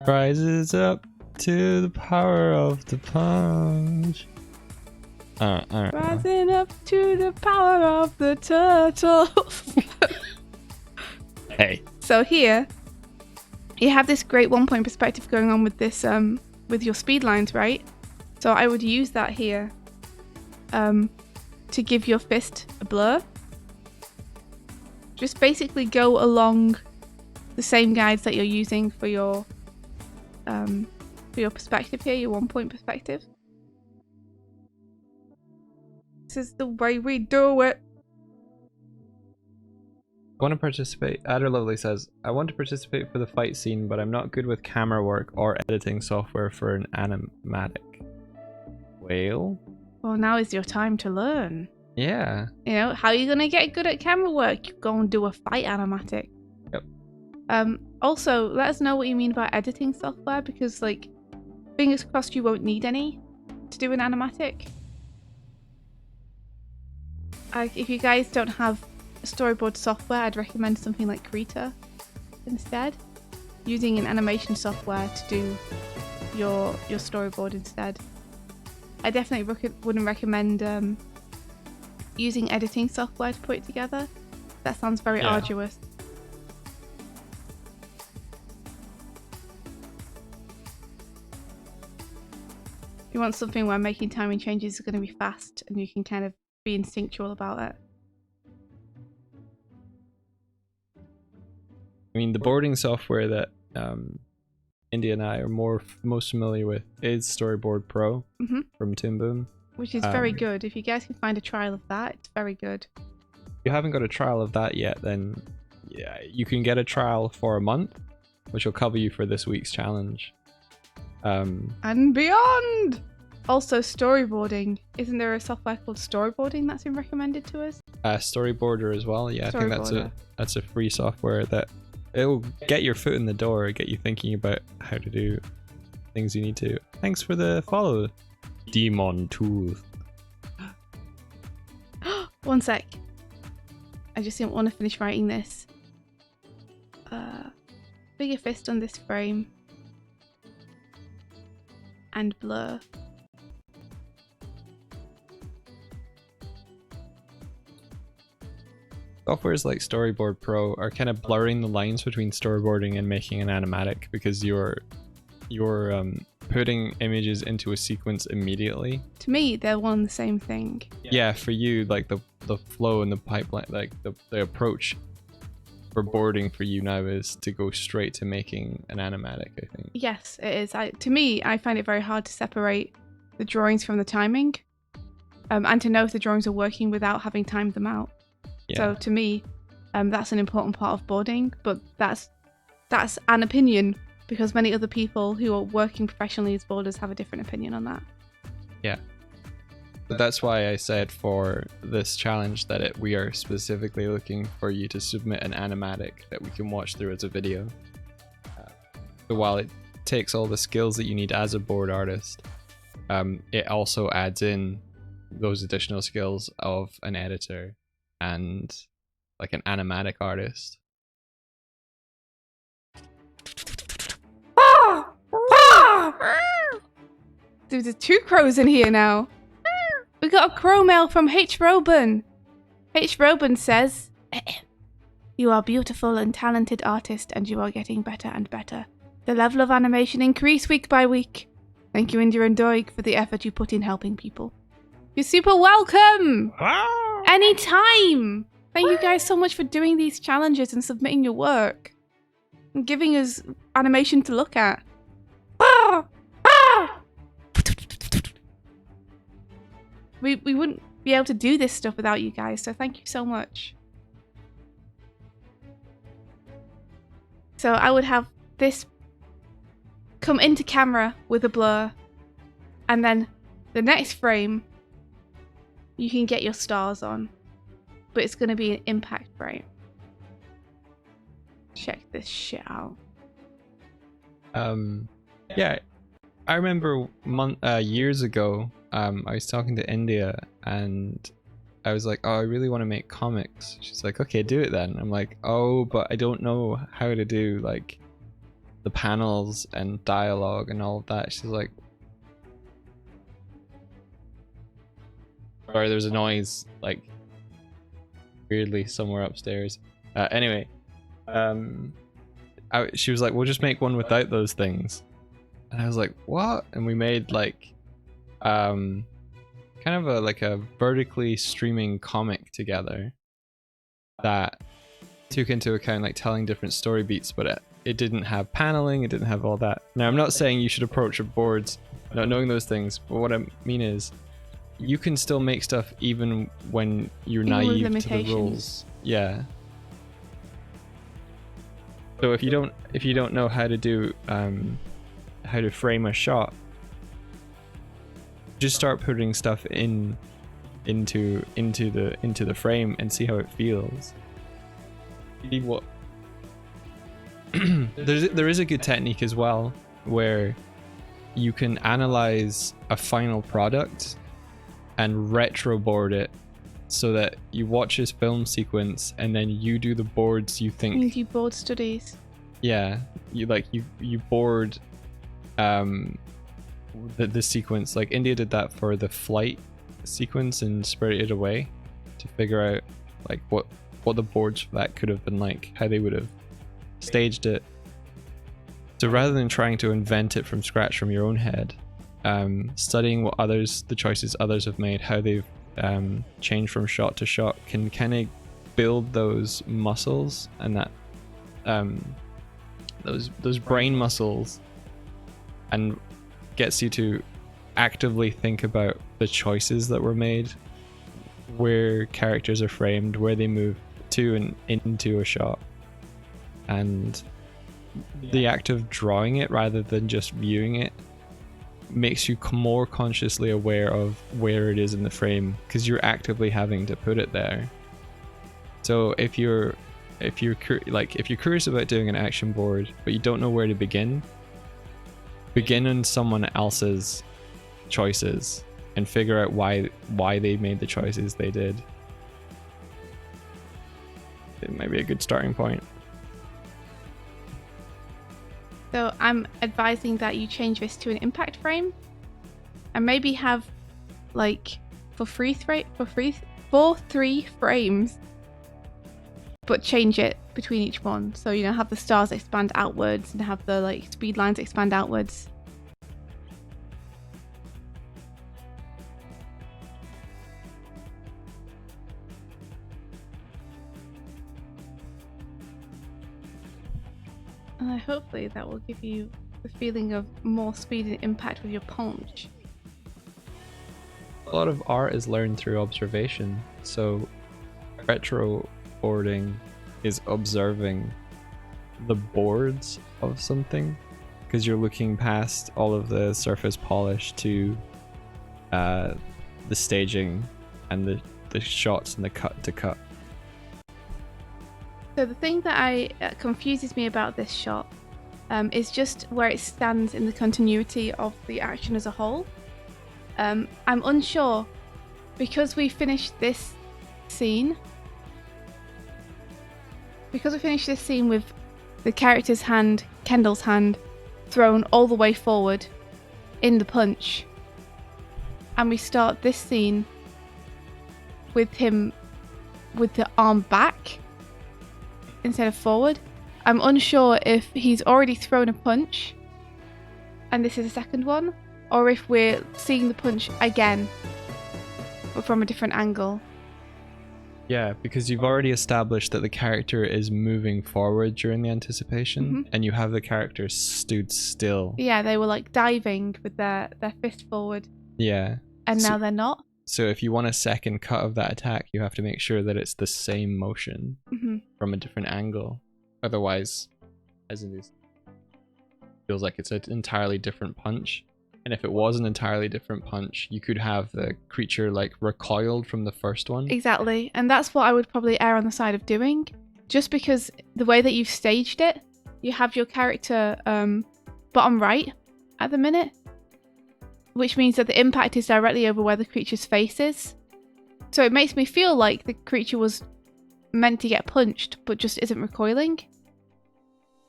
Rises up to the power of the punch. Rising up to the power of the turtle. Hey. So here, you have this great 1 point perspective going on with this, with your speed lines, right? So I would use that here, to give your fist a blur. Just basically go along the same guides that you're using for your perspective here, your 1 point perspective. This is the way we do it. I want to participate. Adder Lovely says, I want to participate for the fight scene, but I'm not good with camera work or editing software for an animatic. Well, now is your time to learn. Yeah. You know, how are you going to get good at camera work? You go and do a fight animatic. Yep. Also, let us know what you mean by editing software, because, like, fingers crossed you won't need any to do an animatic. If you guys don't have storyboard software, I'd recommend something like Krita instead. Using an animation software to do your storyboard instead. I definitely wouldn't recommend using editing software to put it together. That sounds very arduous. You want something where making timing changes is going to be fast and you can kind of be instinctual about it. I mean, the boarding software that India and I are most familiar with is Storyboard Pro from Toon Boom. Which is very good. If you guys can find a trial of that, it's very good. If you haven't got a trial of that yet, then yeah, you can get a trial for a month, which will cover you for this week's challenge. And beyond! Also, storyboarding. Isn't there a software called Storyboarding that's been recommended to us? Storyboarder as well. Yeah, I think that's a free software that it'll get your foot in the door, get you thinking about how to do things you need to. Thanks for the follow, Demon Tooth. 1 sec. I just didn't want to finish writing this. Bigger fist on this frame. And blur. Softwares like Storyboard Pro are kind of blurring the lines between storyboarding and making an animatic, because you're putting images into a sequence immediately. To me, they're one and the same thing. Yeah, for you, like the flow and the pipeline, like the approach for boarding for you now is to go straight to making an animatic, I think. Yes, it is. To me, I find it very hard to separate the drawings from the timing, and to know if the drawings are working without having timed them out. Yeah. So to me, that's an important part of boarding, but that's an opinion, because many other people who are working professionally as boarders have a different opinion on that. Yeah. But that's why I said for this challenge that we are specifically looking for you to submit an animatic that we can watch through as a video. So while it takes all the skills that you need as a board artist, it also adds in those additional skills of an editor and like an animatic artist. There's 2 crows in here now. We got a crow mail from H. Roban. H. Roban says, "You are beautiful and talented artist, and you are getting better and better. The level of animation increase week by week. Thank you, India and Doig, for the effort you put in helping people." You're super welcome! Anytime! Thank you guys so much for doing these challenges and submitting your work. And giving us animation to look at. We wouldn't be able to do this stuff without you guys, so thank you so much. So I would have this come into camera with a blur, and then the next frame you can get your stars on, but it's going to be an impact frame. Check this shit out. Yeah, I remember years ago, I was talking to India and I was like, oh, I really want to make comics. She's like, okay, do it then. I'm like, oh, but I don't know how to do like the panels and dialogue and all of that. She's like, sorry, there's a noise like weirdly somewhere upstairs. Anyway, she was like, we'll just make one without those things. And I was like, what? And we made like kind of a vertically streaming comic together that took into account like telling different story beats, but it didn't have paneling, it didn't have all that. Now I'm not saying you should approach your boards not knowing those things, but what I mean is you can still make stuff even when you're naive to the rules. Yeah. So if you don't know how to do how to frame a shot, just start putting stuff into the frame and see how it feels. See what there is a good technique as well where you can analyze a final product and retroboard it so that you watch this film sequence and then you do the boards you think. You do board studies. Yeah, you board the sequence. Like India did that for the flight sequence in Spirited Away to figure out like what the boards for that could have been like, how they would have staged it. So rather than trying to invent it from scratch from your own head, studying what the choices others have made, how they've changed from shot to shot, can kind of build those muscles and that those brain muscles, and gets you to actively think about the choices that were made, where characters are framed, where they move to and into a shot, and the act of drawing it rather than just viewing it makes you more consciously aware of where it is in the frame, because you're actively having to put it there. So if you're curious about doing an action board but you don't know where to begin on someone else's choices and figure out why they made the choices they did. It might be a good starting point. So I'm advising that you change this to an impact frame, and maybe have like for three frames, but change it between each one. So have the stars expand outwards and have the like speed lines expand outwards. And hopefully that will give you the feeling of more speed and impact with your punch. A lot of art is learned through observation, so retro boarding is observing the boards of something, because you're looking past all of the surface polish to the staging and the shots and the cut to cut. So the thing that confuses me about this shot is just where it stands in the continuity of the action as a whole. I'm unsure, because we finished this scene with the character's hand, Kendall's hand, thrown all the way forward in the punch, and we start this scene with him with the arm back instead of forward. I'm unsure if he's already thrown a punch and this is a second one, or if we're seeing the punch again but from a different angle. Yeah, because you've already established that the character is moving forward during the anticipation, and you have the character stood still. Yeah, they were like diving with their fist forward. Yeah. And now they're not. So if you want a second cut of that attack, you have to make sure that it's the same motion from a different angle. Otherwise, as it is, feels like it's an entirely different punch. And if it was an entirely different punch, you could have the creature like recoiled from the first one. Exactly. And that's what I would probably err on the side of doing. Just because the way that you've staged it, you have your character bottom right at the minute. Which means that the impact is directly over where the creature's face is. So it makes me feel like the creature was meant to get punched, but just isn't recoiling.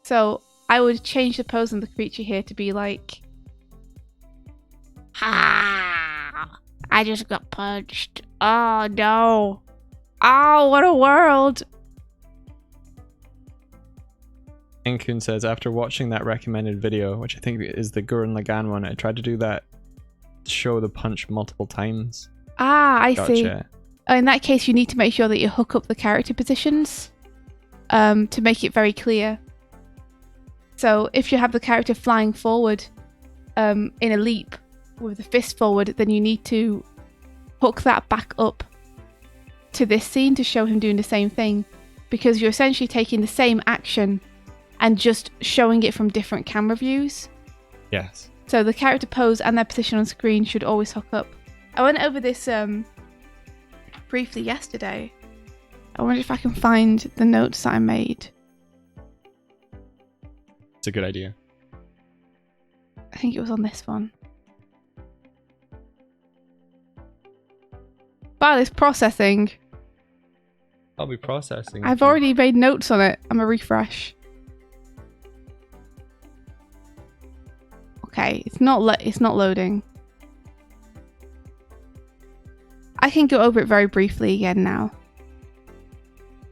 So I would change the pose on the creature here to be like... Ha! I just got punched. Oh no. Oh, what a world. Inkun says, after watching that recommended video, which I think is the Gurren Lagann one, I tried to do that, show the punch multiple times. Ah, I see. Gotcha. In that case, you need to make sure that you hook up the character positions to make it very clear. So if you have the character flying forward in a leap with the fist forward, then you need to hook that back up to this scene to show him doing the same thing, because you're essentially taking the same action and just showing it from different camera views. Yes. So the character pose and their position on screen should always hook up. I went over this briefly yesterday. I wonder if I can find the notes that I made. It's a good idea. I think it was on this one. Wow, it's processing. I'll be processing. I've already made notes on it. I'm a refresh. Okay, it's not loading. I can go over it very briefly again now.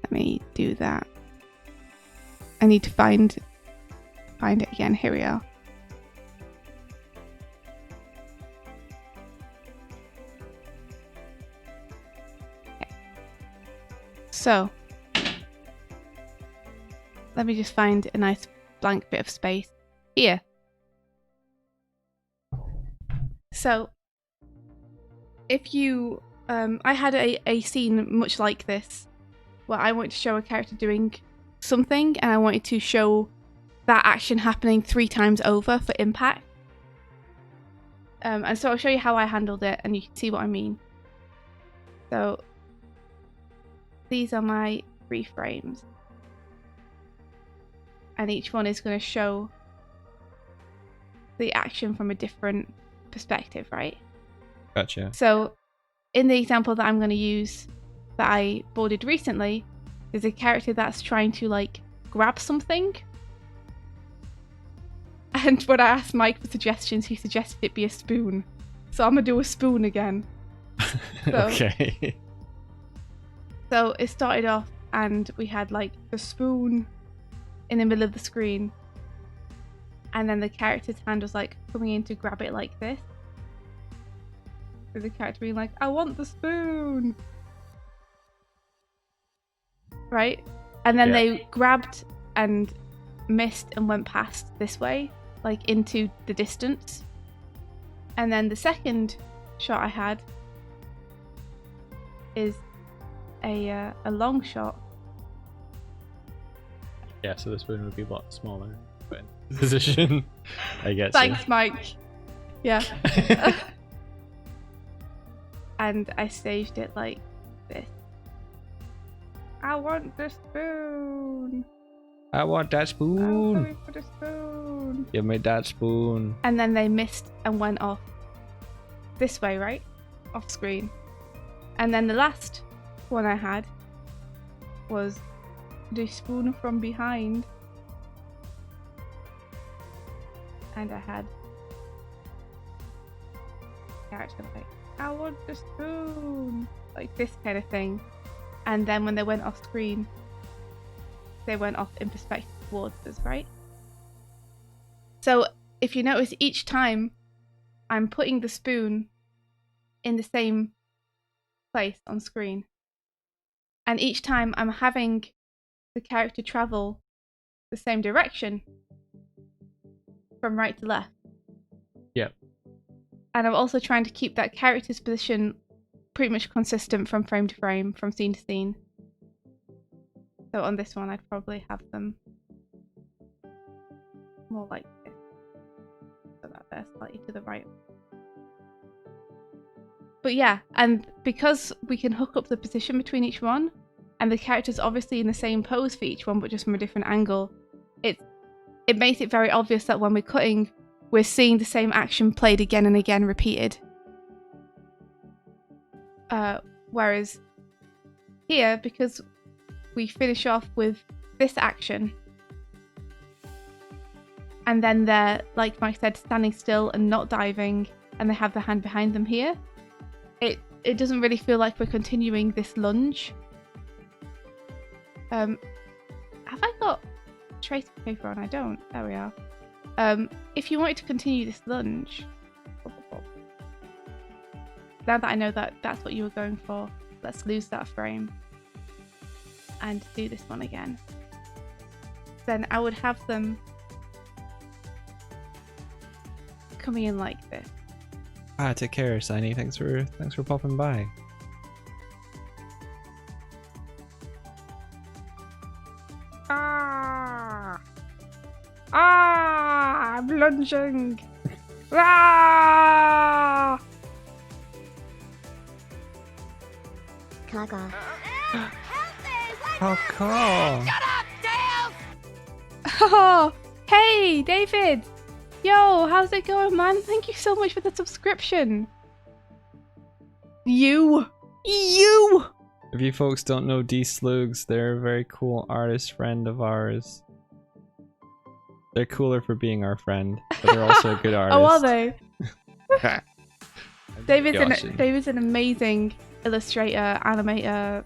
Let me do that. I need to find it again. Here we are. Okay. So, let me just find a nice blank bit of space here. So, if you, I had a scene much like this, where I wanted to show a character doing something, and I wanted to show that action happening 3 times over for impact. And so I'll show you how I handled it, and you can see what I mean. So, these are my 3 frames. And each one is going to show the action from a different perspective, right? Gotcha. So in the example that I'm going to use that I boarded recently, there's a character that's trying to like grab something, and when I asked Mike for suggestions, he suggested it be a spoon, so I'm gonna do a spoon again. Okay. So it started off and we had like a spoon in the middle of the screen, and then the character's hand was like coming in to grab it like this. So the character being like, I want the spoon! Right? And then they grabbed and missed and went past this way, like into the distance. And then the second shot I had is a long shot. Yeah, so the spoon would be a lot smaller, but in position. I guess. Thanks, Mike. Yeah. And I staged it like this. I want the spoon. I want that spoon. I'm coming for the spoon. Give me that spoon. And then they missed and went off this way, right? Off screen. And then the last one I had was the spoon from behind. And I had character like, I want the spoon, like this kind of thing. And then when they went off screen, they went off in perspective towards us, right? So if you notice, each time I'm putting the spoon in the same place on screen, and each time I'm having the character travel the same direction from right to left. Yep. And I'm also trying to keep that character's position pretty much consistent from frame to frame, from scene to scene. So on this one, I'd probably have them more like this, so that they're slightly to the right. But yeah, and because we can hook up the position between each one, and the character's obviously in the same pose for each one, but just from a different angle, it makes it very obvious that when we're cutting, we're seeing the same action played again and again, repeated. Whereas here, because we finish off with this action, and then they're, like Mike said, standing still and not diving, and they have the hand behind them here, it doesn't really feel like we're continuing this lunge. Have I got trace paper on? I don't. There we are. If you wanted to continue this lunge, now that I know that that's what you were going for, let's lose that frame and do this one again. Then I would have them coming in like this. Take care, Siny. Thanks for popping by. I'm lunging. Ah! Caca. Oh, cool. Oh, hey, David. Yo, how's it going, man? Thank you so much for the subscription. You. If you folks don't know D Slugs, they're a very cool artist friend of ours. They're cooler for being our friend, but they're also a good artist. Oh, are they? David's an amazing illustrator, animator,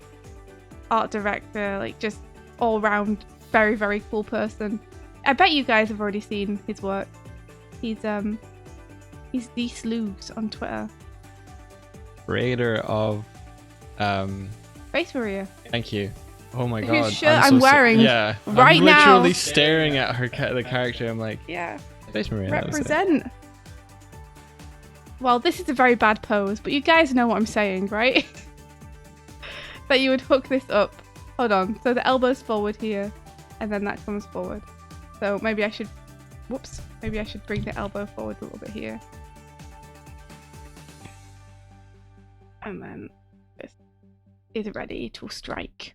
art director, like just all round very, very cool person. I bet you guys have already seen his work. He's D Slugs on Twitter. Creator of Face Maria. Thank you. Oh my god. Whose shirt I'm wearing yeah, right I'm now. literally staring at the character. I'm like, yeah. Face Maria. That was it. Represent. Well, this is a very bad pose, but you guys know what I'm saying, right? That you would hook this up. Hold on. So the elbow's forward here, and then that comes forward. So maybe I should... Whoops. Maybe I should bring the elbow forward a little bit here. And then fist is ready to strike.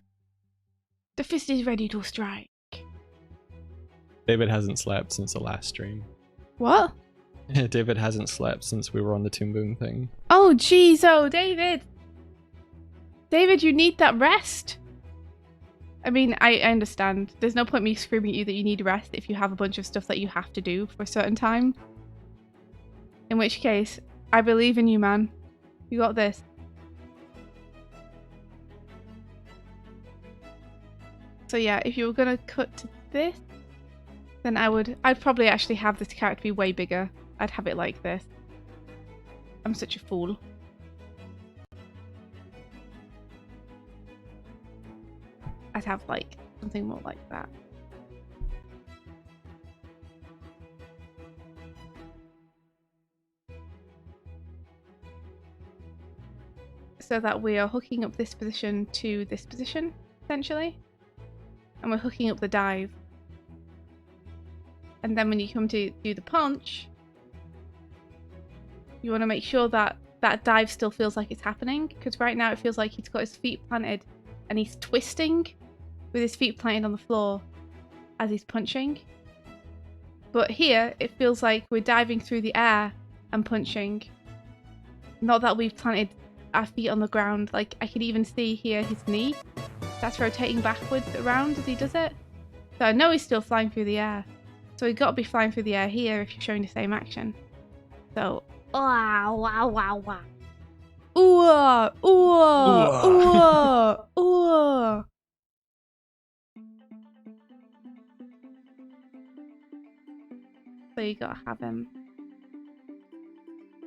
The fist is ready to strike. David hasn't slept since the last stream. What? David hasn't slept since we were on the Toon Boom thing. Oh, jeez. Oh, David. David, you need that rest. I mean, I understand. There's no point me screaming at you that you need rest if you have a bunch of stuff that you have to do for a certain time. In which case, I believe in you, man. You got this. So yeah, if you were gonna cut to this, then I'd probably actually have this character be way bigger. I'd have it like this. I'm such a fool. I'd have like something more like that. So that we are hooking up this position to this position, essentially. And we're hooking up the dive. And then when you come to do the punch, you want to make sure that that dive still feels like it's happening. Because right now it feels like he's got his feet planted and he's twisting with his feet planted on the floor as he's punching. But here it feels like we're diving through the air and punching. Not that we've planted our feet on the ground. Like I can even see here his knee. That's rotating backwards around as he does it. So I know he's still flying through the air. So he's got to be flying through the air here if you're showing the same action. So, wow, wow, wow, wow. Ooh, ooh, ooh, ooh. So you gotta have him.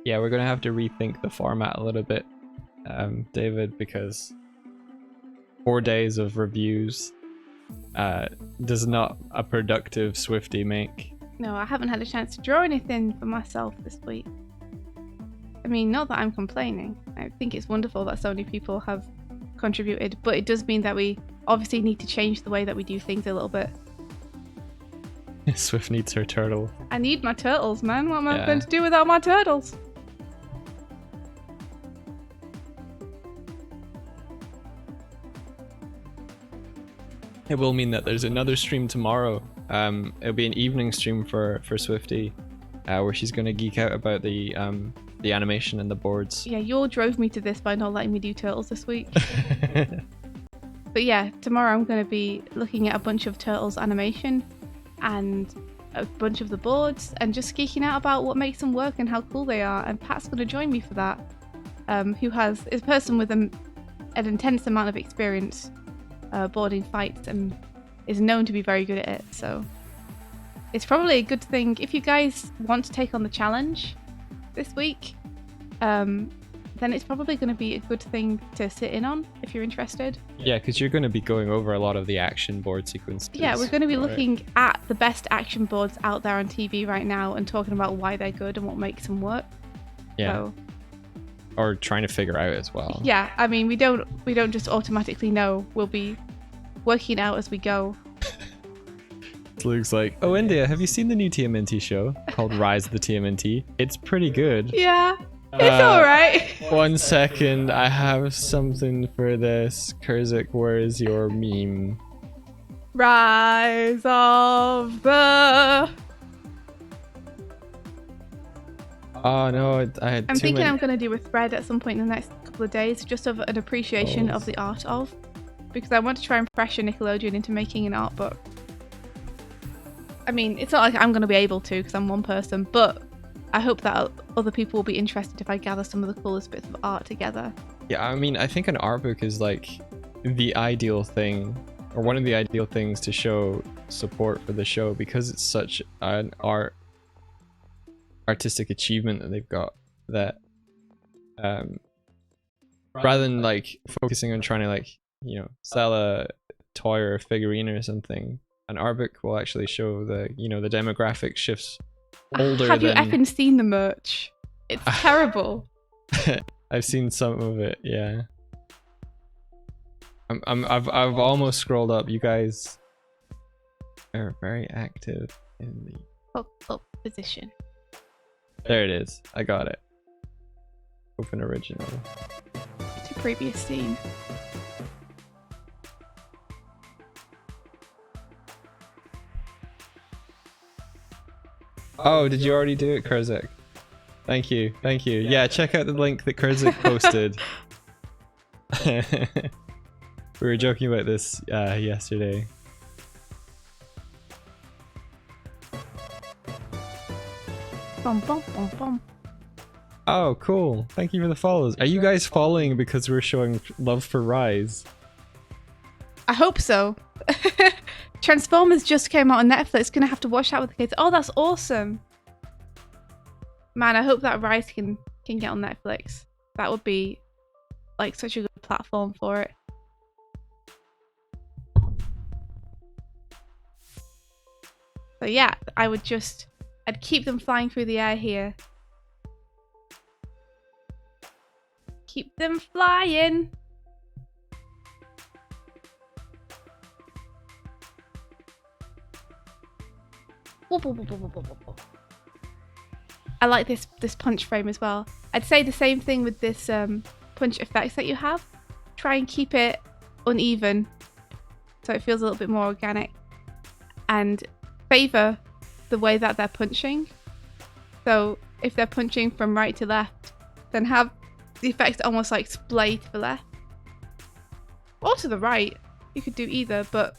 Yeah, we're gonna have to rethink the format a little bit, David, because 4 days of reviews does not a productive Swiftie make. No, I haven't had a chance to draw anything for myself this week. I mean, not that I'm complaining. I think it's wonderful that so many people have contributed, but it does mean that we obviously need to change the way that we do things a little bit. Swift needs her turtle. I need my turtles, man. What am I going to do without my turtles? It will mean that there's another stream tomorrow. It'll be an evening stream for Swifty, where she's gonna geek out about the animation and the boards. Yeah, you all drove me to this by not letting me do turtles this week. But yeah, tomorrow I'm going to be looking at a bunch of turtles animation and a bunch of the boards and just geeking out about what makes them work and how cool they are. And Pat's going to join me for that, who is a person with an intense amount of experience boarding fights and is known to be very good at it. So it's probably a good thing if you guys want to take on the challenge this week. Then it's probably going to be a good thing to sit in on if you're interested. Yeah, because you're going to be going over a lot of the action board sequences. Yeah, we're going to be looking at the best action boards out there on TV right now and talking about why they're good and what makes them work. Yeah. So, or trying to figure out as well. Yeah, I mean, we don't just automatically know. We'll be working out as we go. Luke's like, oh, India, have you seen the new TMNT show called Rise of the TMNT? It's pretty good. Yeah. It's alright. 1 second, I have something for this. Kurzik, where is your meme? Rise of the... Oh no, I'm thinking I'm going to do a thread at some point in the next couple of days, just of an appreciation of the art of, because I want to try and pressure Nickelodeon into making an art book. I mean, it's not like I'm going to be able to because I'm one person, but I hope that other people will be interested if I gather some of the coolest bits of art together. Yeah, I mean, I think an art book is like the ideal thing, or one of the ideal things to show support for the show, because it's such an artistic achievement that they've got, that rather than like focusing on trying to like, you know, sell a toy or a figurine or something, an art book will actually show the, you know, the demographic shifts older. Have you effing seen the merch? It's terrible. I've seen some of it, yeah. I've almost scrolled up. You guys are very active in the up position. There it is. I got it. Open original. To previous scene. Oh, did you already do it, Kurzik? Thank you, thank you. Yeah, check out the link that Kurzik posted. We were joking about this yesterday. Bum, bum, bum, bum. Oh, cool. Thank you for the follows. Are you guys following because we're showing love for Rise? I hope so. Transformers just came out on Netflix. Gonna have to watch that with the kids. Oh, that's awesome. Man, I hope that Rise can get on Netflix. That would be like such a good platform for it. So yeah, I'd keep them flying through the air here. Keep them flying. I like this punch frame as well. I'd say the same thing with this punch effects that you have. Try and keep it uneven so it feels a little bit more organic, and favor the way that they're punching. So if they're punching from right to left, then have the effects almost like splay to the left or to the right. You could do either, but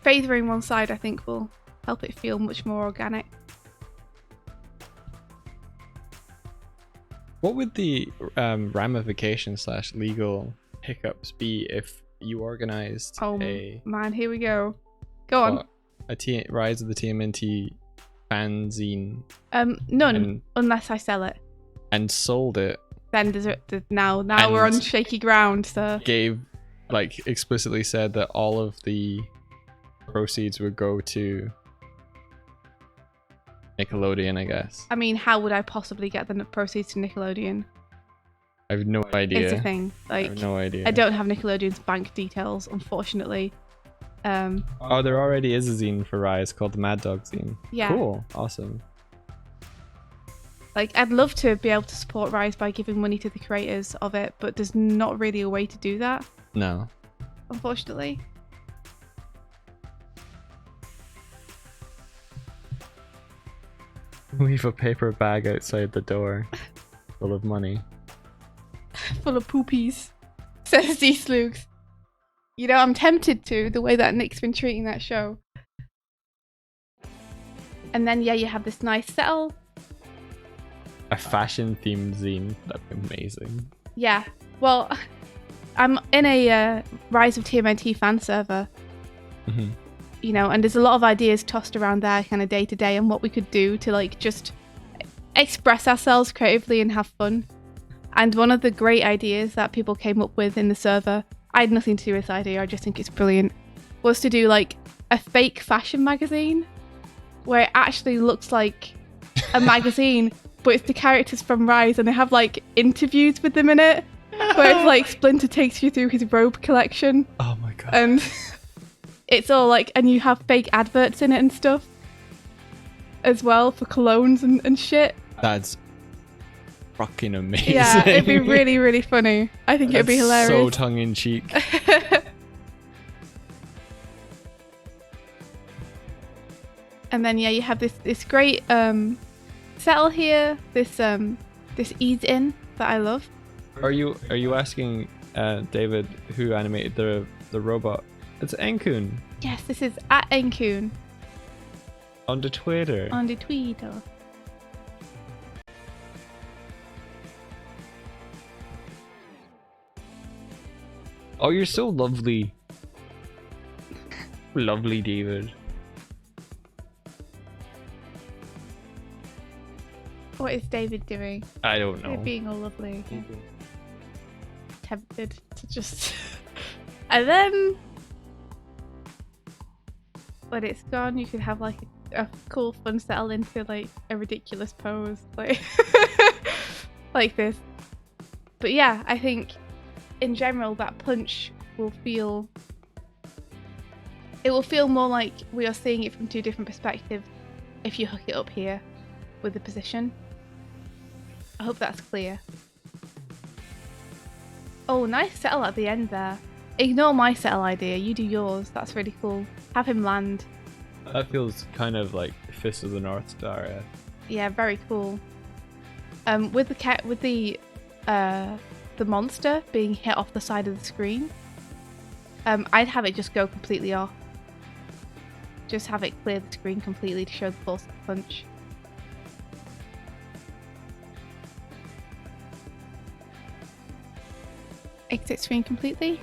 favoring one side I think will help it feel much more organic. What would the ramifications / legal hiccups be if you organized man, here we go. Go on. Rise of the TMNT fanzine? None, unless I sell it. And sold it. Then now we're on shaky ground, sir. Explicitly said that all of the proceeds would go to Nickelodeon, I guess. I mean, how would I possibly get the proceeds to Nickelodeon? I have no idea. It's a thing. Like, I have no idea. I don't have Nickelodeon's bank details, unfortunately. Oh, there already is a zine for Rise called the Mad Dog Zine. Yeah. Cool. Awesome. Like, I'd love to be able to support Rise by giving money to the creators of it, but there's not really a way to do that. No. Unfortunately. Leave a paper bag outside the door full of money. Full of poopies, says D Slugs. You know, I'm tempted to, the way that Nick's been treating that show. And then, yeah, you have this nice settle. A fashion themed zine. That'd be amazing. Yeah. Well, I'm in a Rise of TMNT fan server. Mm-hmm. You know, and there's a lot of ideas tossed around there kind of day to day and what we could do to like just express ourselves creatively and have fun. And one of the great ideas that people came up with in the server, I had nothing to do with this idea, I just think it's brilliant, was to do like a fake fashion magazine where it actually looks like a magazine, but it's the characters from Rise and they have like interviews with them in it, where it's like Splinter takes you through his robe collection. Oh my god. And it's all like, and you have fake adverts in it and stuff as well for colognes and shit. That's fucking amazing. Yeah, it'd be really, really funny. I think it'd be hilarious. So tongue-in-cheek. And then, yeah, you have this great settle here, this ease in that I love. Are you asking David who animated the robot? It's Enkun. Yes, this is at Enkun. On the Twitter. On the Twitter. Oh, you're so lovely. Lovely, David. What is David doing? I don't know. They're being all lovely. Tempted to just... And then... when it's gone, you could have like a cool fun settle into like a ridiculous pose. Like, like this. But yeah, I think... in general, that punch will feel... it will feel more like we are seeing it from two different perspectives if you hook it up here with the position. I hope that's clear. Oh, nice settle at the end there. Ignore my settle idea, you do yours. That's really cool. Have him land. That feels kind of like Fist of the North Star. Yeah, very cool. With the monster being hit off the side of the screen, I'd have it just go completely off. Just have it clear the screen completely to show the full punch. Exit screen completely.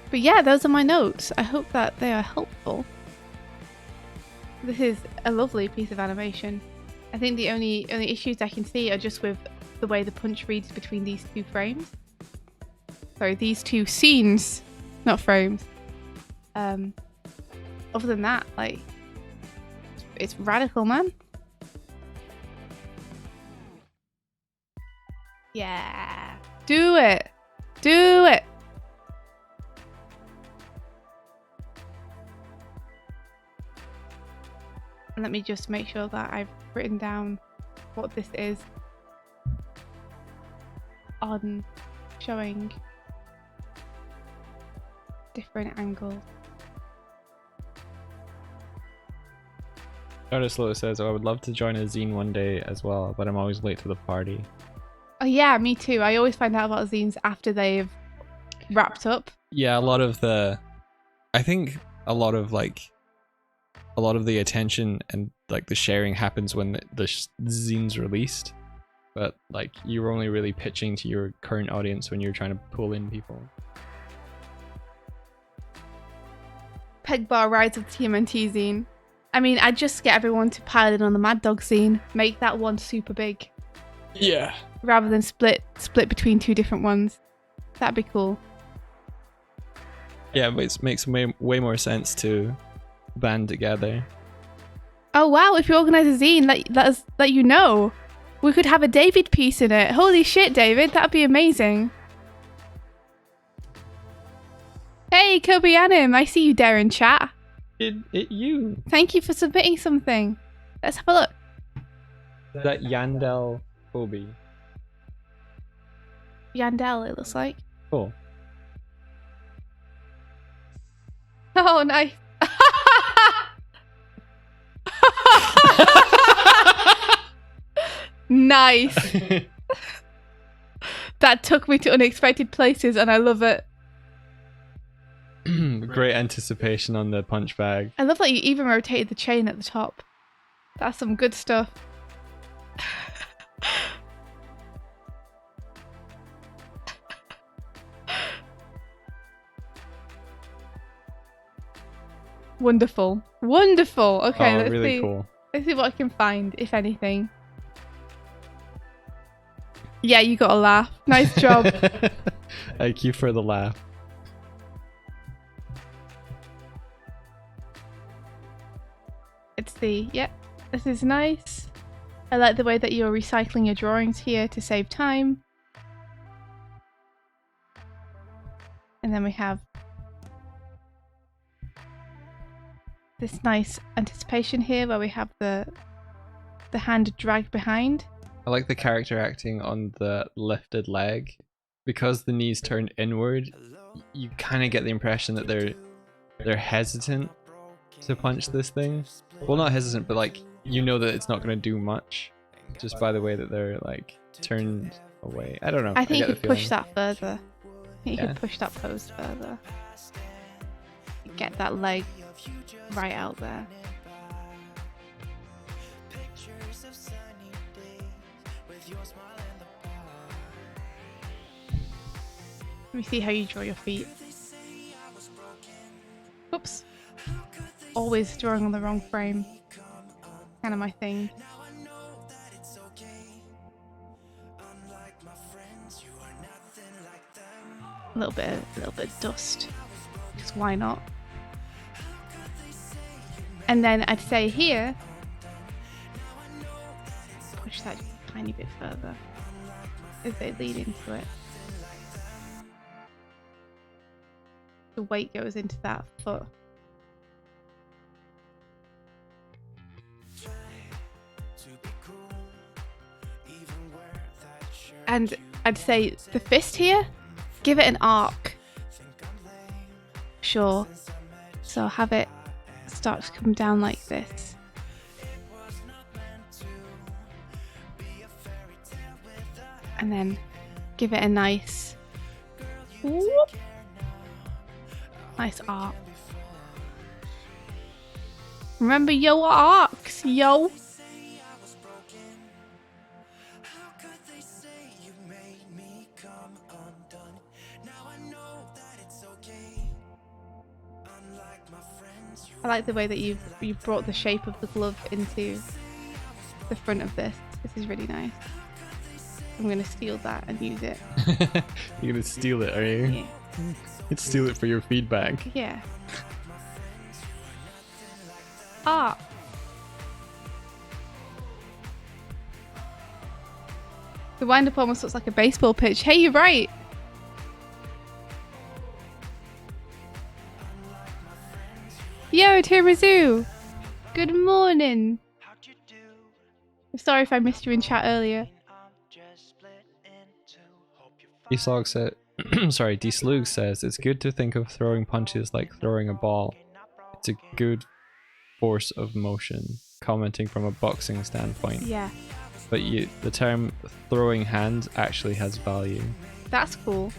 But yeah, those are my notes. I hope that they are helpful. This is a lovely piece of animation. I think the only issues I can see are just with the way the punch reads between these two frames. Sorry, these two scenes, not frames. Other than that, like, it's radical, man. Yeah. Do it. Do it. And let me just make sure that I've written down what this is on showing different angles. Notice Lotus says, oh, I would love to join a zine one day as well, but I'm always late to the party. Oh yeah, me too. I always find out about zines after they've wrapped up. Yeah, I think a lot of the attention and like the sharing happens when the zine's released, but like you're only really pitching to your current audience when you're trying to pull in people. Peg Bar Rise of TMNT zine. I mean, I'd just get everyone to pile in on the Mad Dog zine, make that one super big. Yeah. Rather than split between two different ones. That'd be cool. Yeah, but it makes way more sense to band together. Oh wow, if you organise a zine, let you know. We could have a David piece in it. Holy shit, David, that'd be amazing. Hey, Kobe Anim, I see you there in chat. You. Thank you for submitting something. Let's have a look. That Yandel Kobe. Yandel, it looks like. Cool. Oh, nice. Nice. That took me to unexpected places and I love it. Great anticipation on the punch bag. I love that you even rotated the chain at the top. That's some good stuff. Wonderful. Wonderful. Okay, Oh, let's really see. cool. Let's see what I can find, if anything. Yeah, you got a laugh. Nice job. Thank you for the laugh. Let's see. Yep, this is nice. I like the way that you're recycling your drawings here to save time. And then we have this nice anticipation here where we have the hand dragged behind. I like the character acting on the lifted leg. Because the knees turned inward, you kind of get the impression that they're hesitant to punch this thing. Well, not hesitant, but like, you know that it's not going to do much just by the way that they're like turned away. I don't know. I think you get could the push feeling. that further. I think you could push that pose further. Get that leg right out there. Let me see how you draw your feet. Oops. Always drawing on the wrong frame. Kind of my thing. A little bit of dust. Because why not? And then I'd say here, push that just a tiny bit further as they lead into it. The weight goes into that foot. And I'd say the fist here, give it an arc. Sure. So have it start to come down like this. And then give it a nice whoop. Nice arc. Remember your arcs, yo. I like the way that you've brought the shape of the glove into the front of this. This is really nice. I'm going to steal that and use it. You're going to steal it, are you? Yeah. You'd steal it for your feedback. Yeah. Ah. The wind-up almost looks like a baseball pitch. Hey, you're right. Yo, Tiramisu. Good morning. I'm sorry if I missed you in chat earlier. D-Slug said, sorry, D-Slug says, it's good to think of throwing punches like throwing a ball. It's a good force of motion, commenting from a boxing standpoint. Yeah. But the term throwing hand actually has value. That's cool.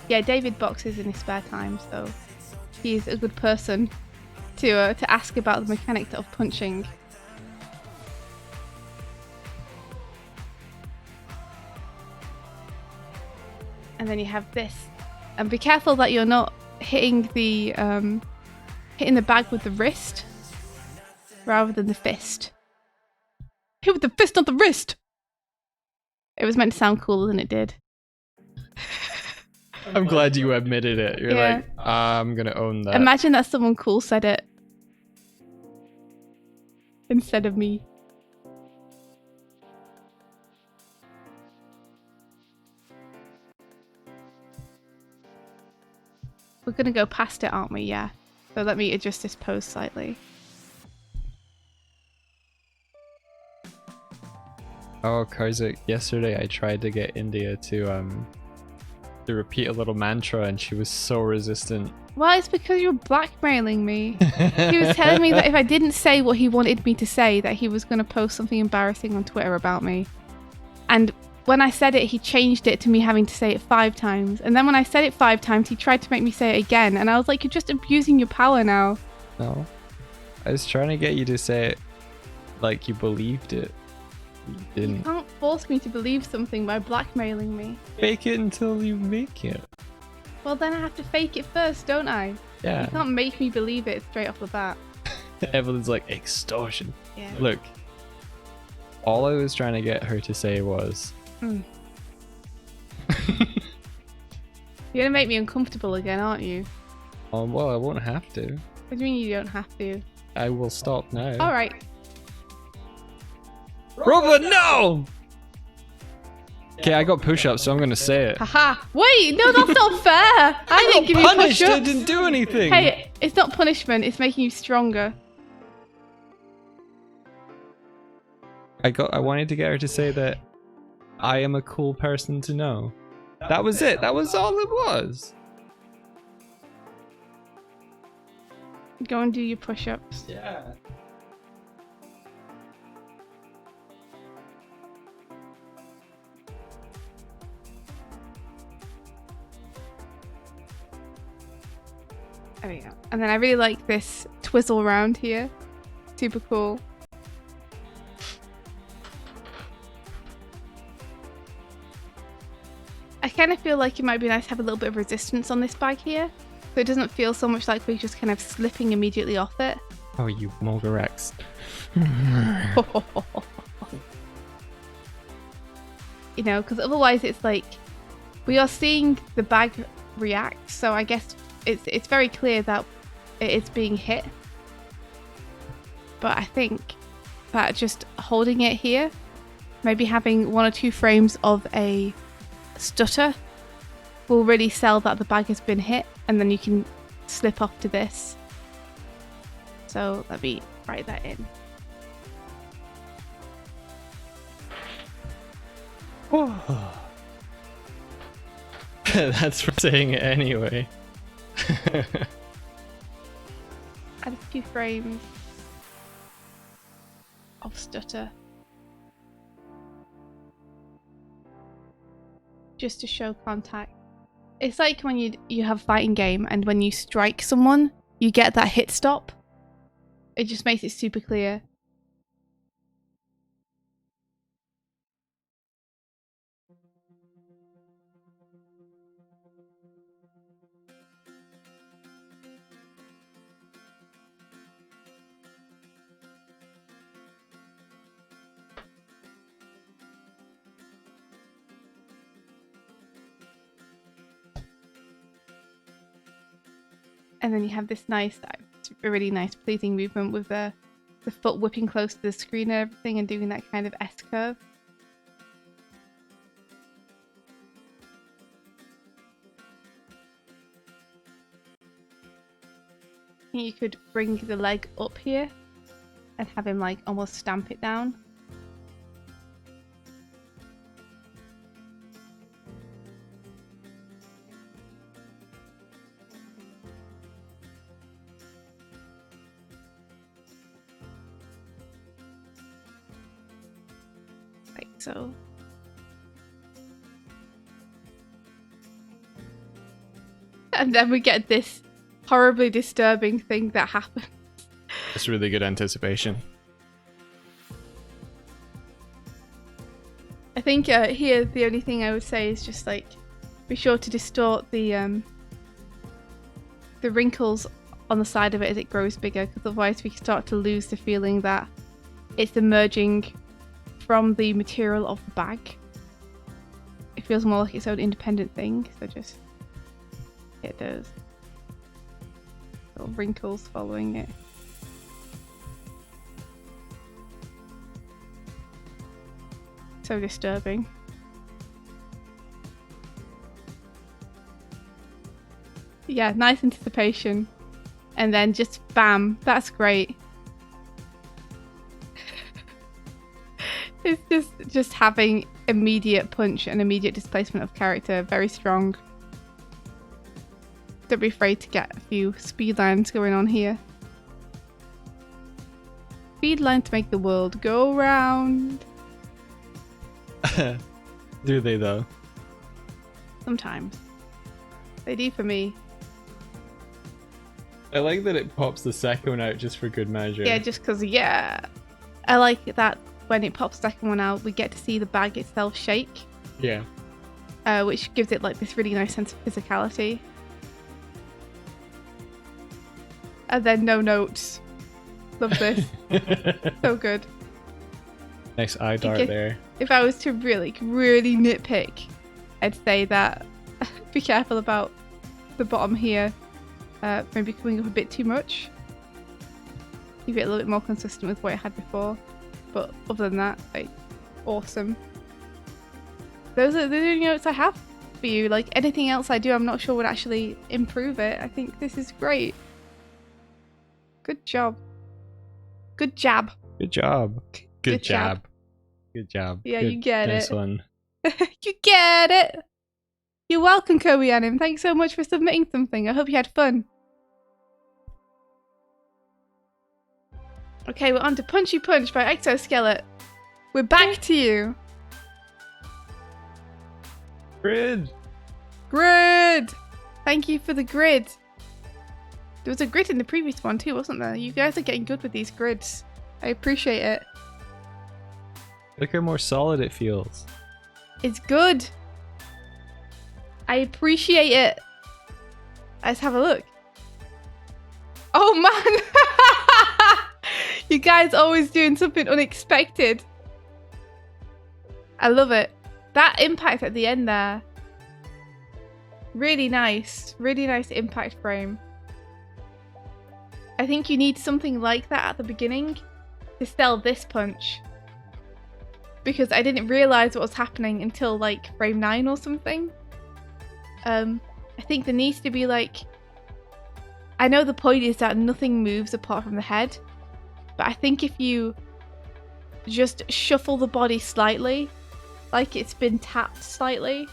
Yeah, David boxes in his spare time, so he's a good person to ask about the mechanics of punching. And then you have this, and be careful that you're not hitting the bag with the wrist rather than the fist. Hit with the fist, not the wrist. It was meant to sound cooler than it did. I'm glad you admitted it. You're Yeah. like, I'm gonna own that. Imagine that someone cool said it instead of me. We're gonna go past it, aren't we? Yeah. So let me adjust this pose slightly. Oh, Karzik, yesterday I tried to get India to repeat a little mantra and she was so resistant. Well, it's because you were blackmailing me. He was telling me that if I didn't say what he wanted me to say, that he was going to post something embarrassing on Twitter about me. And when I said it, he changed it to me having to say it 5 times. And then when I said it 5 times, he tried to make me say it again. And I was like, you're just abusing your power now. No. I was trying to get you to say it like you believed it. You didn't. You can't force me to believe something by blackmailing me. Fake it until you make it. Well, then I have to fake it first, don't I? Yeah. You can't make me believe it straight off the bat. Evelyn's like, extortion. Yeah. Look, all I was trying to get her to say was... You're gonna make me uncomfortable again, aren't you? Well, I won't have to. What do you mean you don't have to? I will stop now. Alright. Robert, no! Okay, I got push-ups, so I'm gonna say it. Haha. Wait, no, that's not fair. I didn't give you Punished, I push-ups. didn't do anything. Hey, it's not punishment, it's making you stronger. I wanted to get her to say that I am a cool person to know. That was it. That was all it was. Go and do your push-ups. Yeah. There we go. And then I really like this twizzle round here. Super cool. I kind of feel like it might be nice to have a little bit of resistance on this bag here. So it doesn't feel so much like we're just kind of slipping immediately off it. Oh, you Mogarex. You know, because otherwise it's like we are seeing the bag react. So I guess it's very clear that it's being hit. But I think that just holding it here, maybe having 1 or 2 frames of a stutter will really sell that the bag has been hit, and then you can slip off to this. So let me write that in. That's for saying it anyway. Add a few frames of stutter just to show contact. It's like when you have a fighting game and when you strike someone, you get that hit stop. It just makes it super clear. And then you have this nice, a really nice pleasing movement with the foot whipping close to the screen and everything and doing that kind of S-curve. I think you could bring the leg up here and have him like almost stamp it down. Like so. And then we get this horribly disturbing thing that happens. It's really good anticipation. I think here the only thing I would say is just like be sure to distort the wrinkles on the side of it as it grows bigger, because otherwise we start to lose the feeling that it's emerging from the material of the bag. It feels more like its own independent thing, so just get those little wrinkles following it. So disturbing. Yeah, nice anticipation. And then just bam, that's great. It's just having immediate punch and immediate displacement of character, very strong. Don't be afraid to get a few speed lines going on here. Speed line to make the world go round. Do they though? Sometimes. They do for me. I like that it pops the second one out just for good measure. Yeah, just because, yeah. I like that when it pops the second one out, we get to see the bag itself shake. Yeah. Which gives it like this really nice sense of physicality. And then no notes. Love this. So good. Nice eye dart there. If I was to really nitpick, I'd say that be careful about the bottom here. Maybe coming up a bit too much. Keep it a little bit more consistent with what it had before. But other than that, like, awesome. Those are the only notes I have for you. Like, anything else I do, I'm not sure would actually improve it. I think this is great. Good job. Good jab. Good job. Good jab. jab. Good job. Yeah, Good, you get nice it. One. You get it. You're welcome, Kobe Anim. Thanks so much for submitting something. I hope you had fun. Okay, we're on to Punchy Punch by Exoskelet. We're back to you. Grid. Grid. Thank you for the grid. There was a grid in the previous one too, wasn't there? You guys are getting good with these grids. I appreciate it. Look how more solid it feels. It's good. I appreciate it. Let's have a look. Oh man! You guys always doing something unexpected. I love it. That impact at the end there. Really nice. Really nice impact frame. I think you need something like that at the beginning to sell this punch. Because I didn't realise what was happening until like frame 9 or something. I think there needs to be like... I know the point is that nothing moves apart from the head. But I think if you just shuffle the body slightly, like it's been tapped slightly,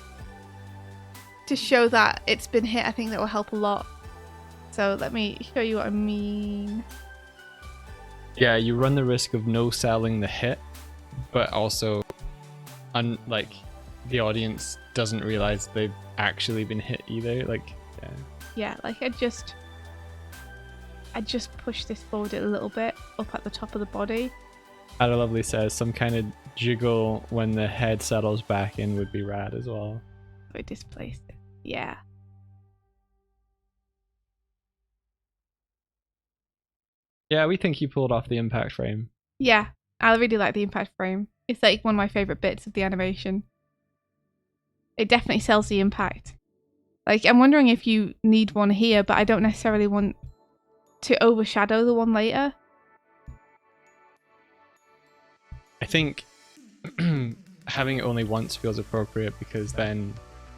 to show that it's been hit, I think that will help a lot. So let me show you what I mean. Yeah, you run the risk of no selling the hit, but also, like, the audience doesn't realize they've actually been hit either. Like, yeah. Yeah, like I just push this forward a little bit up at the top of the body. Ada Lovely says some kind of jiggle when the head settles back in would be rad as well. I displaced it. Yeah. Yeah, we think you pulled off the impact frame. Yeah, I really like the impact frame. It's like one of my favourite bits of the animation. It definitely sells the impact. Like, I'm wondering if you need one here, but I don't necessarily want to overshadow the one later. I think having it only once feels appropriate because then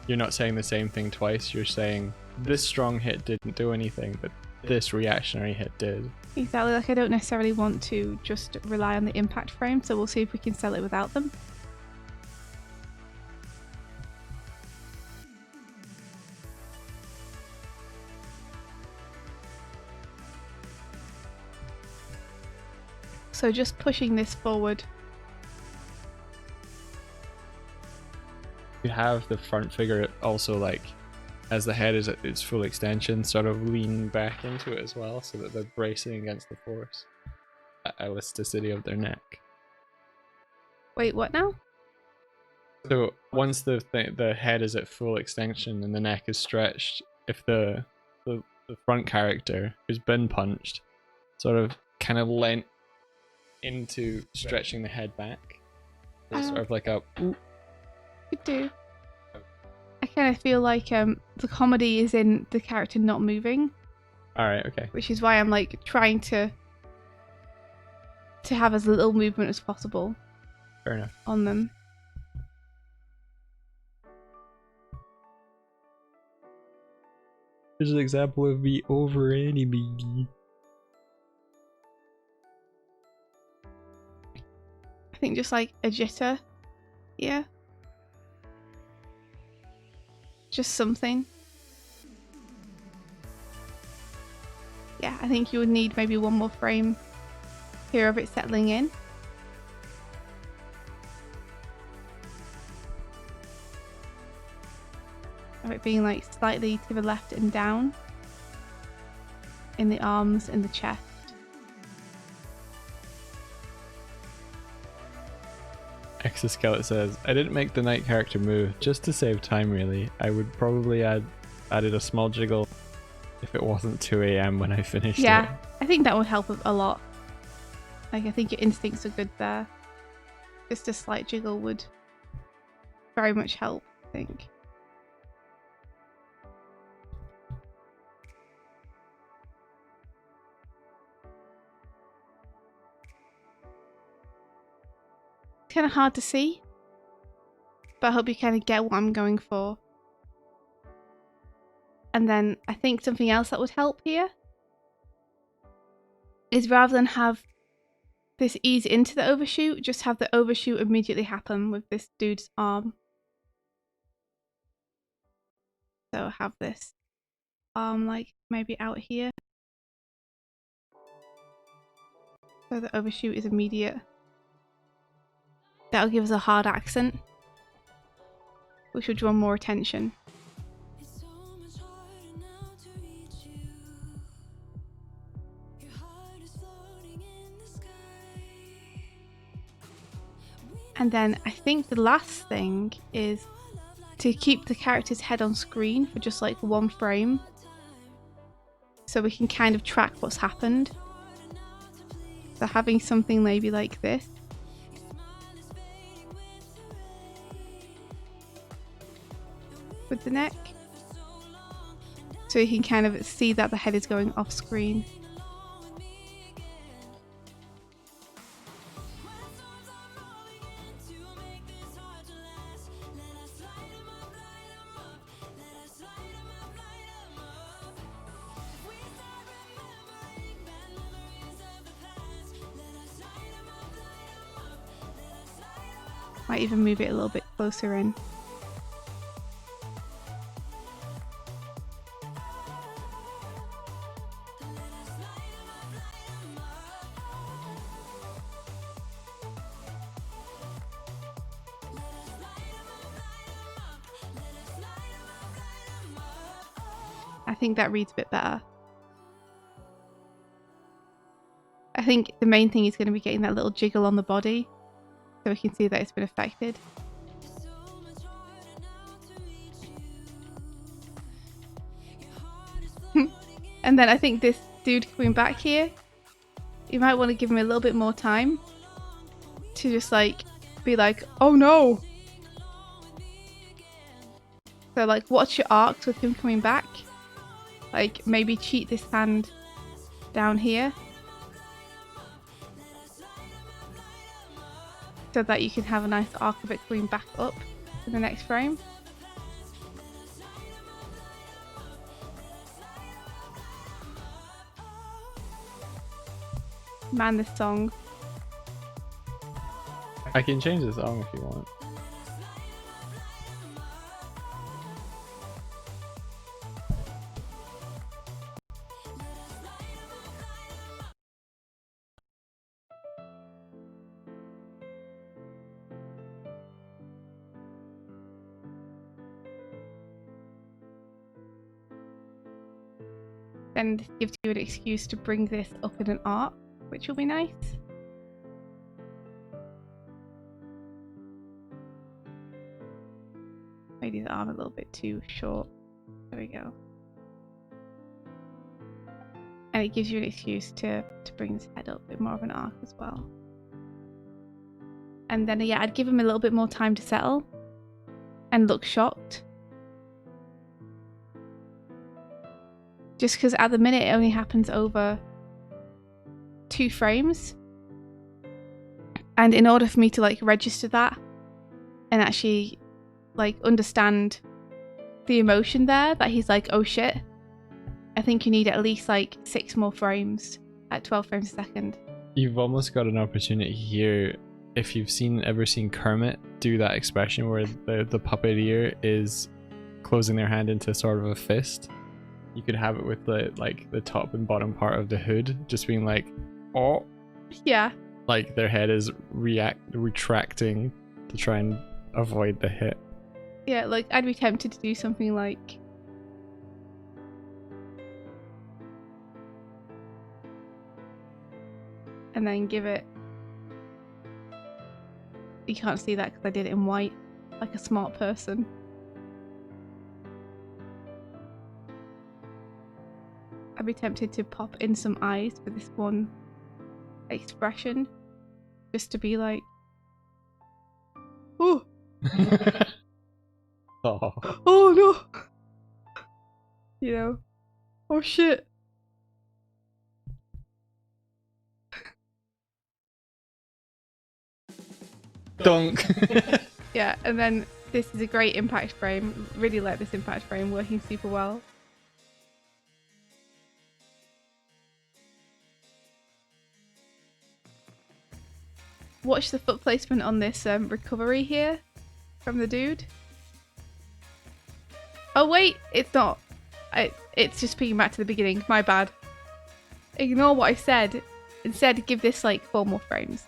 you're not saying the same thing twice. You're saying this strong hit didn't do anything, but this reactionary hit did. Exactly, like I don't necessarily want to just rely on the impact frame, so we'll see if we can sell it without them. So just pushing this forward. You have the front figure also, like, as the head is at its full extension, sort of lean back into it as well, so that they're bracing against the force. Elasticity of their neck. Wait, what now? So once the head is at full extension and the neck is stretched, if the front character who's been punched sort of kind of leant into stretching the head back, it's sort of like a could do. I kind of feel like the comedy is in the character not moving. Alright, okay. Which is why I'm like trying to have as little movement as possible. Fair enough. On them. Here's an example of me over anime. I think just like a jitter. Yeah. Just something. Yeah, I think you would need maybe one more frame here of it settling in. Of it being like slightly to the left and down. In the arms, in the chest. Exoskelett says, I didn't make the knight character move just to save time really. I would probably added a small jiggle if it wasn't 2 AM when I finished it. Yeah, I think that would help a lot. Like I think your instincts are good there. Just a slight jiggle would very much help, I think. Kind of hard to see, but I hope you kind of get what I'm going for. And then I think something else that would help here is rather than have this ease into the overshoot, just have the overshoot immediately happen with this dude's arm. So have this arm like maybe out here. So the overshoot is immediate. That'll give us a hard accent, which will draw more attention. And then I think the last thing is to keep the character's head on screen for just like one frame, so we can kind of track what's happened. So having something maybe like this. With the neck. So you can kind of see that the head is going off screen. Might even move it a little bit closer in. I think that reads a bit better. I think the main thing is going to be getting that little jiggle on the body so we can see that it's been affected. And then I think this dude coming back here, you might want to give him a little bit more time to just like be like, oh no. So like watch your arcs with him coming back. Like maybe cheat this hand down here so that you can have a nice arc of it coming back up in the next frame. Man, this song. I can change the song if you want. Then this gives you an excuse to bring this up in an arc, which will be nice. Maybe the arm a little bit too short. There we go. And it gives you an excuse to bring his head up a bit more of an arc as well. And then yeah, I'd give him a little bit more time to settle and look shocked. just because at the minute it only happens over 2 frames. And in order for me to like register that and actually like understand the emotion there that he's like, oh shit, I think you need at least like 6 more frames at 12 frames a second. You've almost got an opportunity here if you've ever seen Kermit do that expression where the puppeteer is closing their hand into sort of a fist. You could have it with the top and bottom part of the hood just being like, oh. Yeah. Like their head is retracting to try and avoid the hit. Yeah, like I'd be tempted to do something like and then give it, you can't see that because I did it in white like a smart person. I'd be tempted to pop in some eyes for this one expression just to be like, oh. Oh. Oh no, you know, oh shit. Dunk. Yeah, and then this is a great impact frame. Really like this impact frame, working super well. Watch the foot placement on this recovery here from the dude. Oh wait, it's not. It's just peeking back to the beginning. My bad. Ignore what I said. Instead, give this like 4 more frames.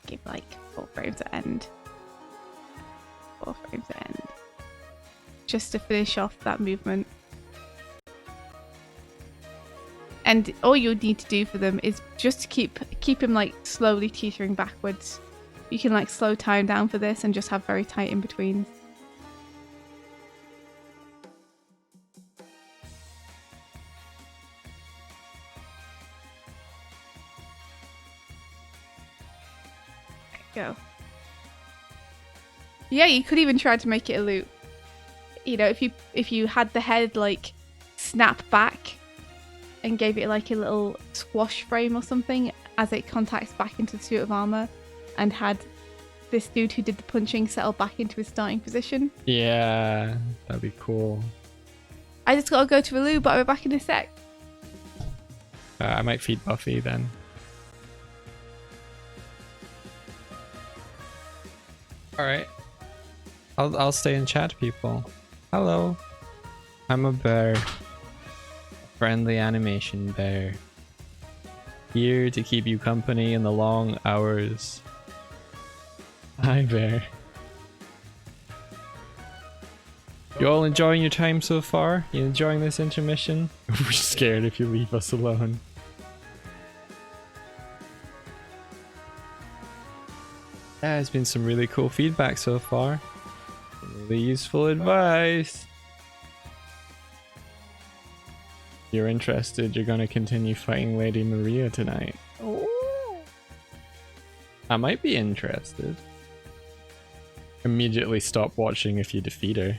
Give like 4 frames at end. 4 frames at end. Just to finish off that movement. And all you need to do for them is just to keep him like slowly teetering backwards. You can like slow time down for this and just have very tight in betweens. Go. Yeah, you could even try to make it a loop. You know, if you had the head like snap back and gave it like a little squash frame or something as it contacts back into the suit of armor, and had this dude who did the punching settle back into his starting position. Yeah, that'd be cool. I just gotta go to a loo, but I'll be back in a sec. I might feed Buffy then. Alright. I'll stay and chat to people. Hello. I'm a bear. Friendly animation bear. Here to keep you company in the long hours. Hi bear. You all enjoying your time so far? You enjoying this intermission? We're scared if you leave us alone. Yeah, there's been some really cool feedback so far. Really useful advice. If you're interested, you're gonna continue fighting Lady Maria tonight. Oh. I might be interested. Immediately stop watching if you defeat her.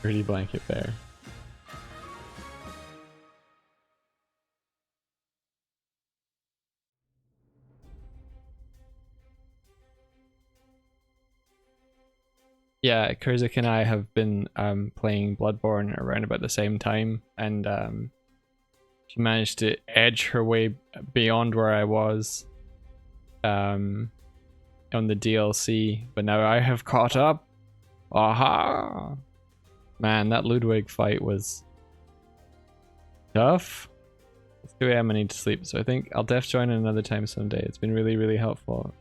Pretty blanket bear. Yeah, Kurzik and I have been playing Bloodborne around about the same time, and she managed to edge her way beyond where I was on the DLC, but now I have caught up. Aha! Man, that Ludwig fight was tough. It's 2 AM, I need to sleep, so I think I'll def join another time someday. It's been really, really helpful.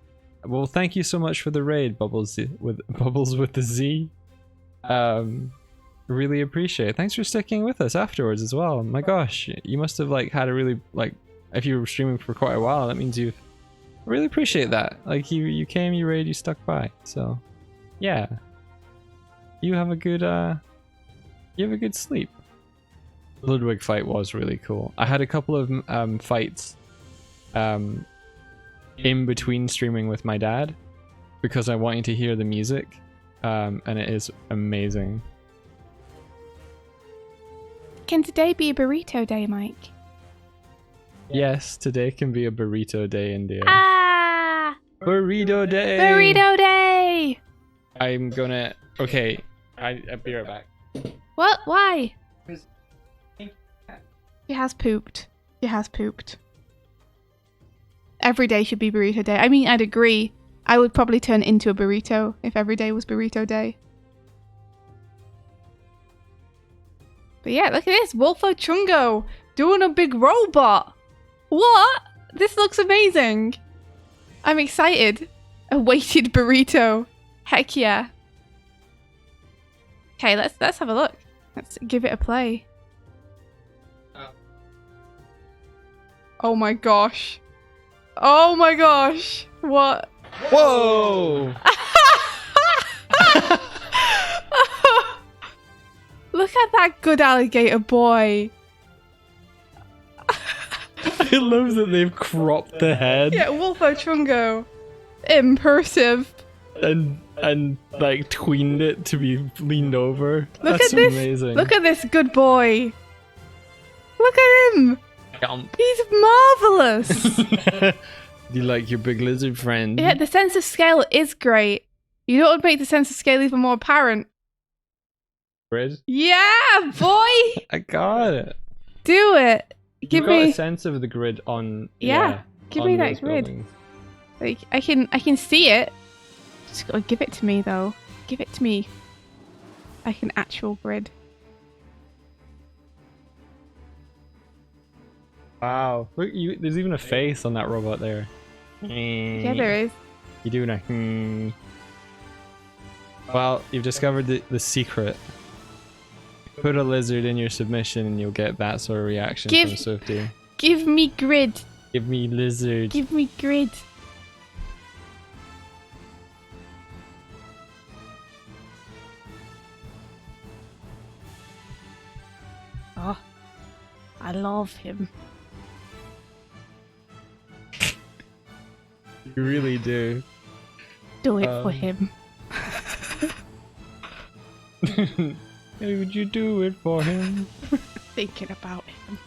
Well, thank you so much for the raid, Bubbles with the Z. Really appreciate it. Thanks for sticking with us afterwards as well. My gosh, you must have like had a really if you were streaming for quite a while, that means you've really appreciate that. Like you came, you raid, you stuck by. So yeah, you have a good sleep. Ludwig fight was really cool. I had a couple of fights in between streaming with my dad because I wanted to hear the music, and it is amazing. Can today be a burrito day, Mike? Yes, today can be a burrito day, India. Ah! Burrito day! Burrito day! I'm gonna... Okay, I'll be right back. What? Why? She has pooped. She has pooped. Every day should be burrito day. I mean, I'd agree. I would probably turn into a burrito if every day was burrito day. But yeah, look at this. Wolfo Chungo doing a big robot. What? This looks amazing. I'm excited. A weighted burrito. Heck yeah. Okay, let's have a look. Let's give it a play. Oh my gosh. Oh my gosh. What? Whoa! Look at that good alligator boy. I love that they've cropped the head. Yeah, Wolfo Chungo. Immersive. And like tweened it to be leaned over. Look That's at this. amazing. Look at this good boy. Look at him. Jump. He's marvelous. Do you like your big lizard friend? Yeah, the sense of scale is great. You know what would make the sense of scale even more apparent? Grid? Yeah, boy. I got it. Do it. Give You've got me a sense of the grid on. Yeah, give on me that those grid. buildings. Like I can see it. Just gotta give it to me though. Give it to me. Like an actual grid. Wow. Look, there's even a face on that robot there. Yeah, there is. You're doing a. Well, you've discovered the secret. Put a lizard in your submission and you'll get that sort of reaction from Swifty. Give me grid. Give me lizard. Give me grid. Oh, I love him. You really do. Do it for him. Hey, would you do it for him? Thinking about him.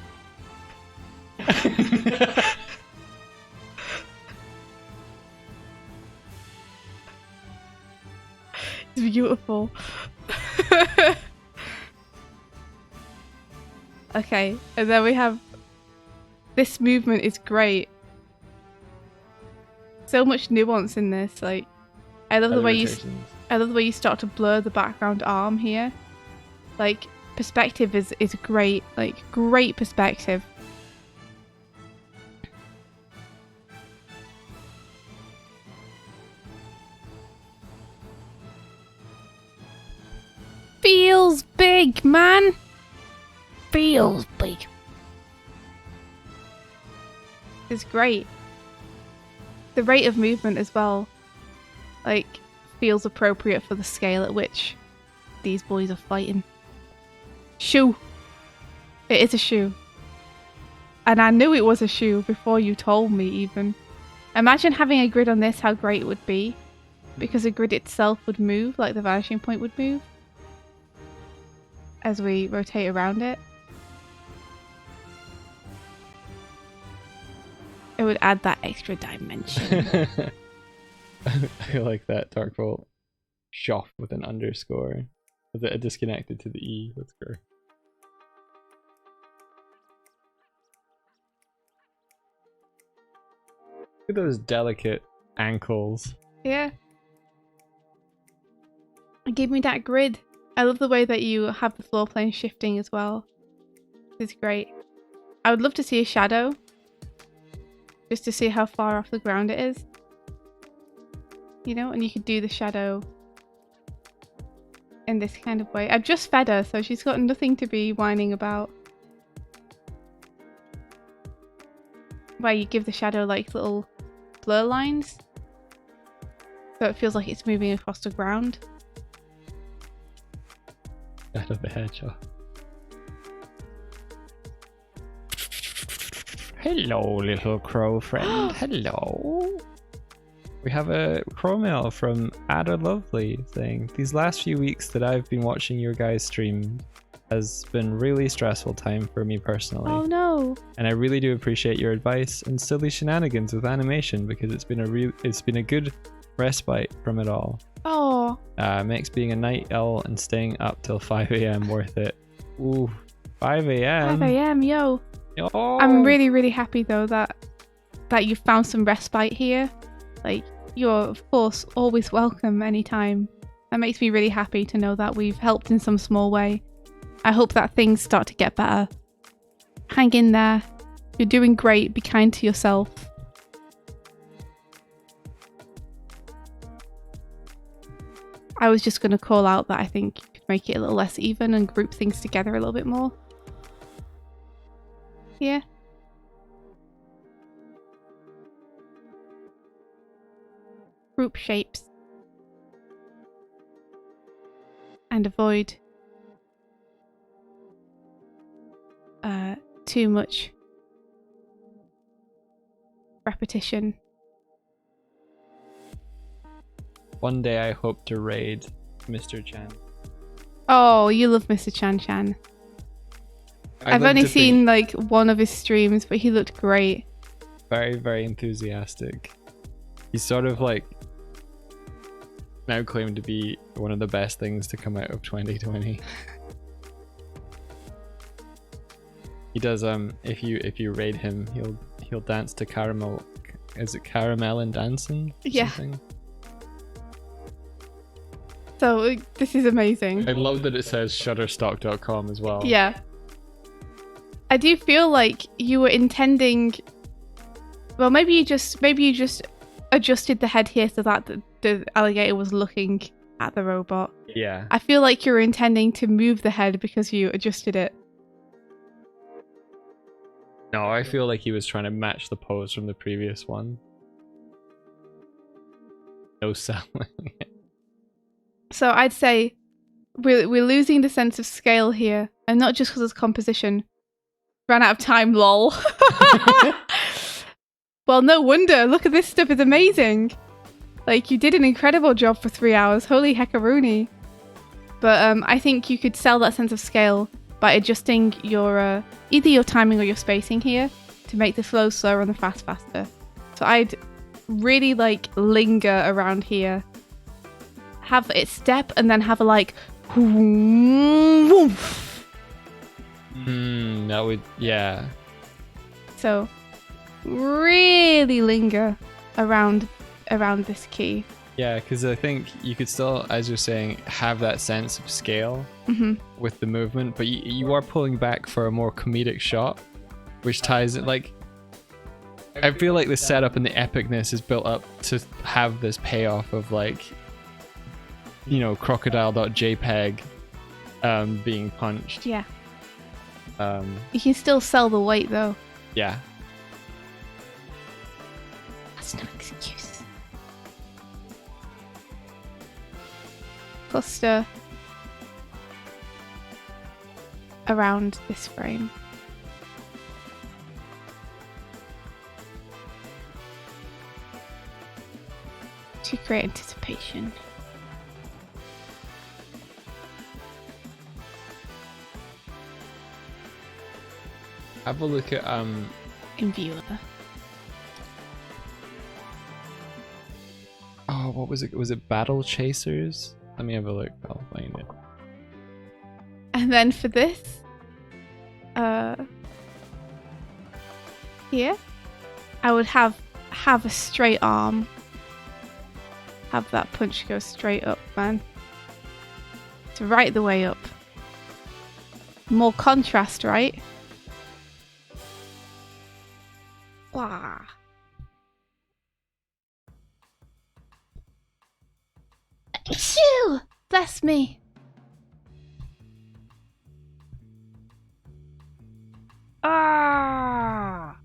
It's beautiful. Okay, and then we have this movement is great. So much nuance in this. Like, I love the way you start to blur the background arm here. Like, perspective is great. Like, great perspective. Feels big, man. Feels big. It's great. The rate of movement as well, like, feels appropriate for the scale at which these boys are fighting. Shoe. It is a shoe. And I knew it was a shoe before you told me even. Imagine having a grid on this, how great it would be. Because the grid itself would move, like the vanishing point would move. As we rotate around it. It would add that extra dimension. I like that Dark Vault. Shoff with an underscore. With it disconnected to the E. That's great. Look at those delicate ankles. Yeah. Give me that grid. I love the way that you have the floor plane shifting as well. It's great. I would love to see a shadow. Just to see how far off the ground it is. You know, and you could do the shadow in this kind of way. I've just fed her, so she's got nothing to be whining about. Where you give the shadow like little blur lines. So it feels like it's moving across the ground. Out of the hedgehog. Hello, little crow friend. Hello. We have a crow mail from Ada Lovely saying, these last few weeks that I've been watching your guys' stream, has been really stressful time for me personally. Oh no. And I really do appreciate your advice and silly shenanigans with animation because it's been a good respite from it all. Oh. Makes being a night owl and staying up till 5 a.m. worth it. Ooh, 5 a.m. 5 a.m. Yo. Oh. I'm really, really happy though that you found some respite here. Like, you're of course always welcome anytime. That makes me really happy to know that we've helped in some small way. I hope that things start to get better. Hang in there. You're doing great. Be kind to yourself. I was just going to call out that I think you could make it a little less even and group things together a little bit more. Yeah. Group shapes. And avoid too much repetition. One day I hope to raid Mr. Chan. Oh, you love Mr. Chan Chan. I've only seen like one of his streams, but he looked great. Very, very enthusiastic. He's sort of like now claimed to be one of the best things to come out of 2020. He does if you raid him, he'll dance to Caramel. Is it Caramel and Dancing? Yeah. Something? So this is amazing. I love that it says shutterstock.com as well. Yeah. I do feel like you were intending. Well, maybe you just adjusted the head here so that the alligator was looking at the robot. Yeah. I feel like you were intending to move the head because you adjusted it. No, I feel like he was trying to match the pose from the previous one. No selling. So I'd say we're losing the sense of scale here, and not just because of composition. Ran out of time, lol. Well, no wonder. Look at this stuff, it's amazing. Like, you did an incredible job for 3 hours. Holy heckaroony. But I think you could sell that sense of scale by adjusting your either your timing or your spacing here to make the flow slower and the fast faster. So I'd really like linger around here. Have it step and then have a like woof. That would, yeah. So really linger around this key. Yeah, because I think you could still, as you're saying, have that sense of scale with the movement, but you are pulling back for a more comedic shot, which ties it. Like, I feel like the setup and the epicness is built up to have this payoff of like, you know, crocodile.jpg being punched. Yeah. You can still sell the weight though. Yeah. That's no excuse. Cluster around this frame. To create anticipation. Have a look at In viewer. oh, what was it? Was it Battle Chasers? Let me have a look. I'll find it. And then for this, here, I would have a straight arm. Have that punch go straight up, man. To right the way up. More contrast, right? Wah. Achoo! Bless me. Ah!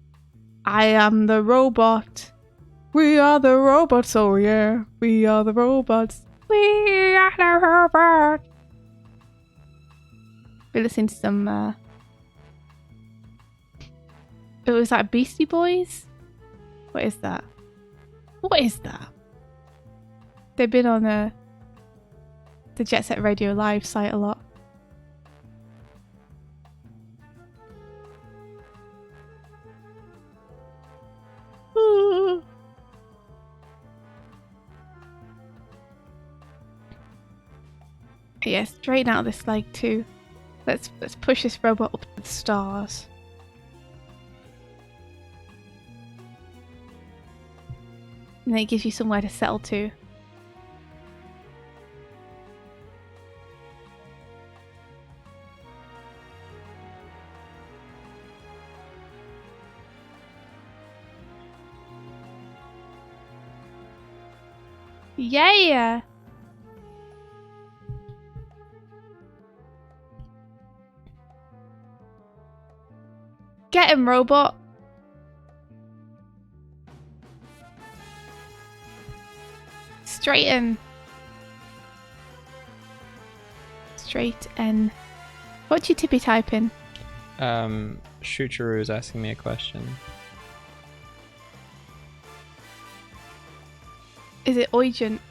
I am the robot. We are the robots, oh yeah. We are the robots. We are the robots. We listened to some, it was like Beastie Boys? What is that? What is that? They've been on the Jet Set Radio Live site a lot. Yeah, straighten out this leg too. Let's push this robot up to the stars. And then it gives you somewhere to settle to. Yeah! Get him, robot! Straighten. Straighten. What you tippy typing? Shoocheroo is asking me a question. Is it urgent?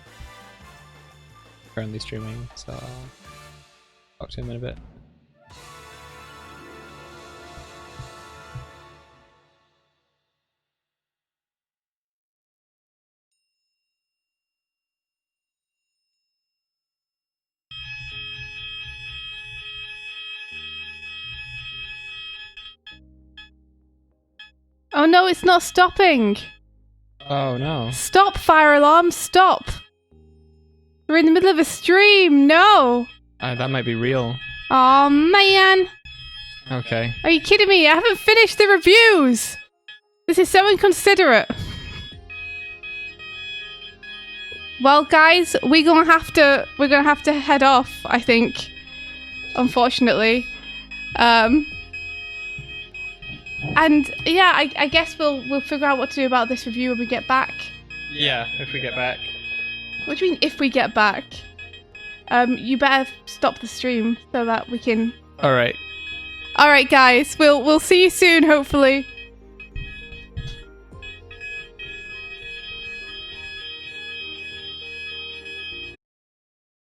Currently streaming, so I'll talk to him in a bit. Oh no, it's not stopping! Oh no. Stop, fire alarm, stop! We're in the middle of a stream, no! That might be real. Oh man! Okay. Are you kidding me? I haven't finished the reviews! This is so inconsiderate. Well guys, we're gonna have to head off, I think. Unfortunately. And yeah, I guess we'll figure out what to do about this review when we get back. Yeah, if we get back. What do you mean if we get back? You better stop the stream so that we can. Alright. Alright guys, we'll see you soon, hopefully.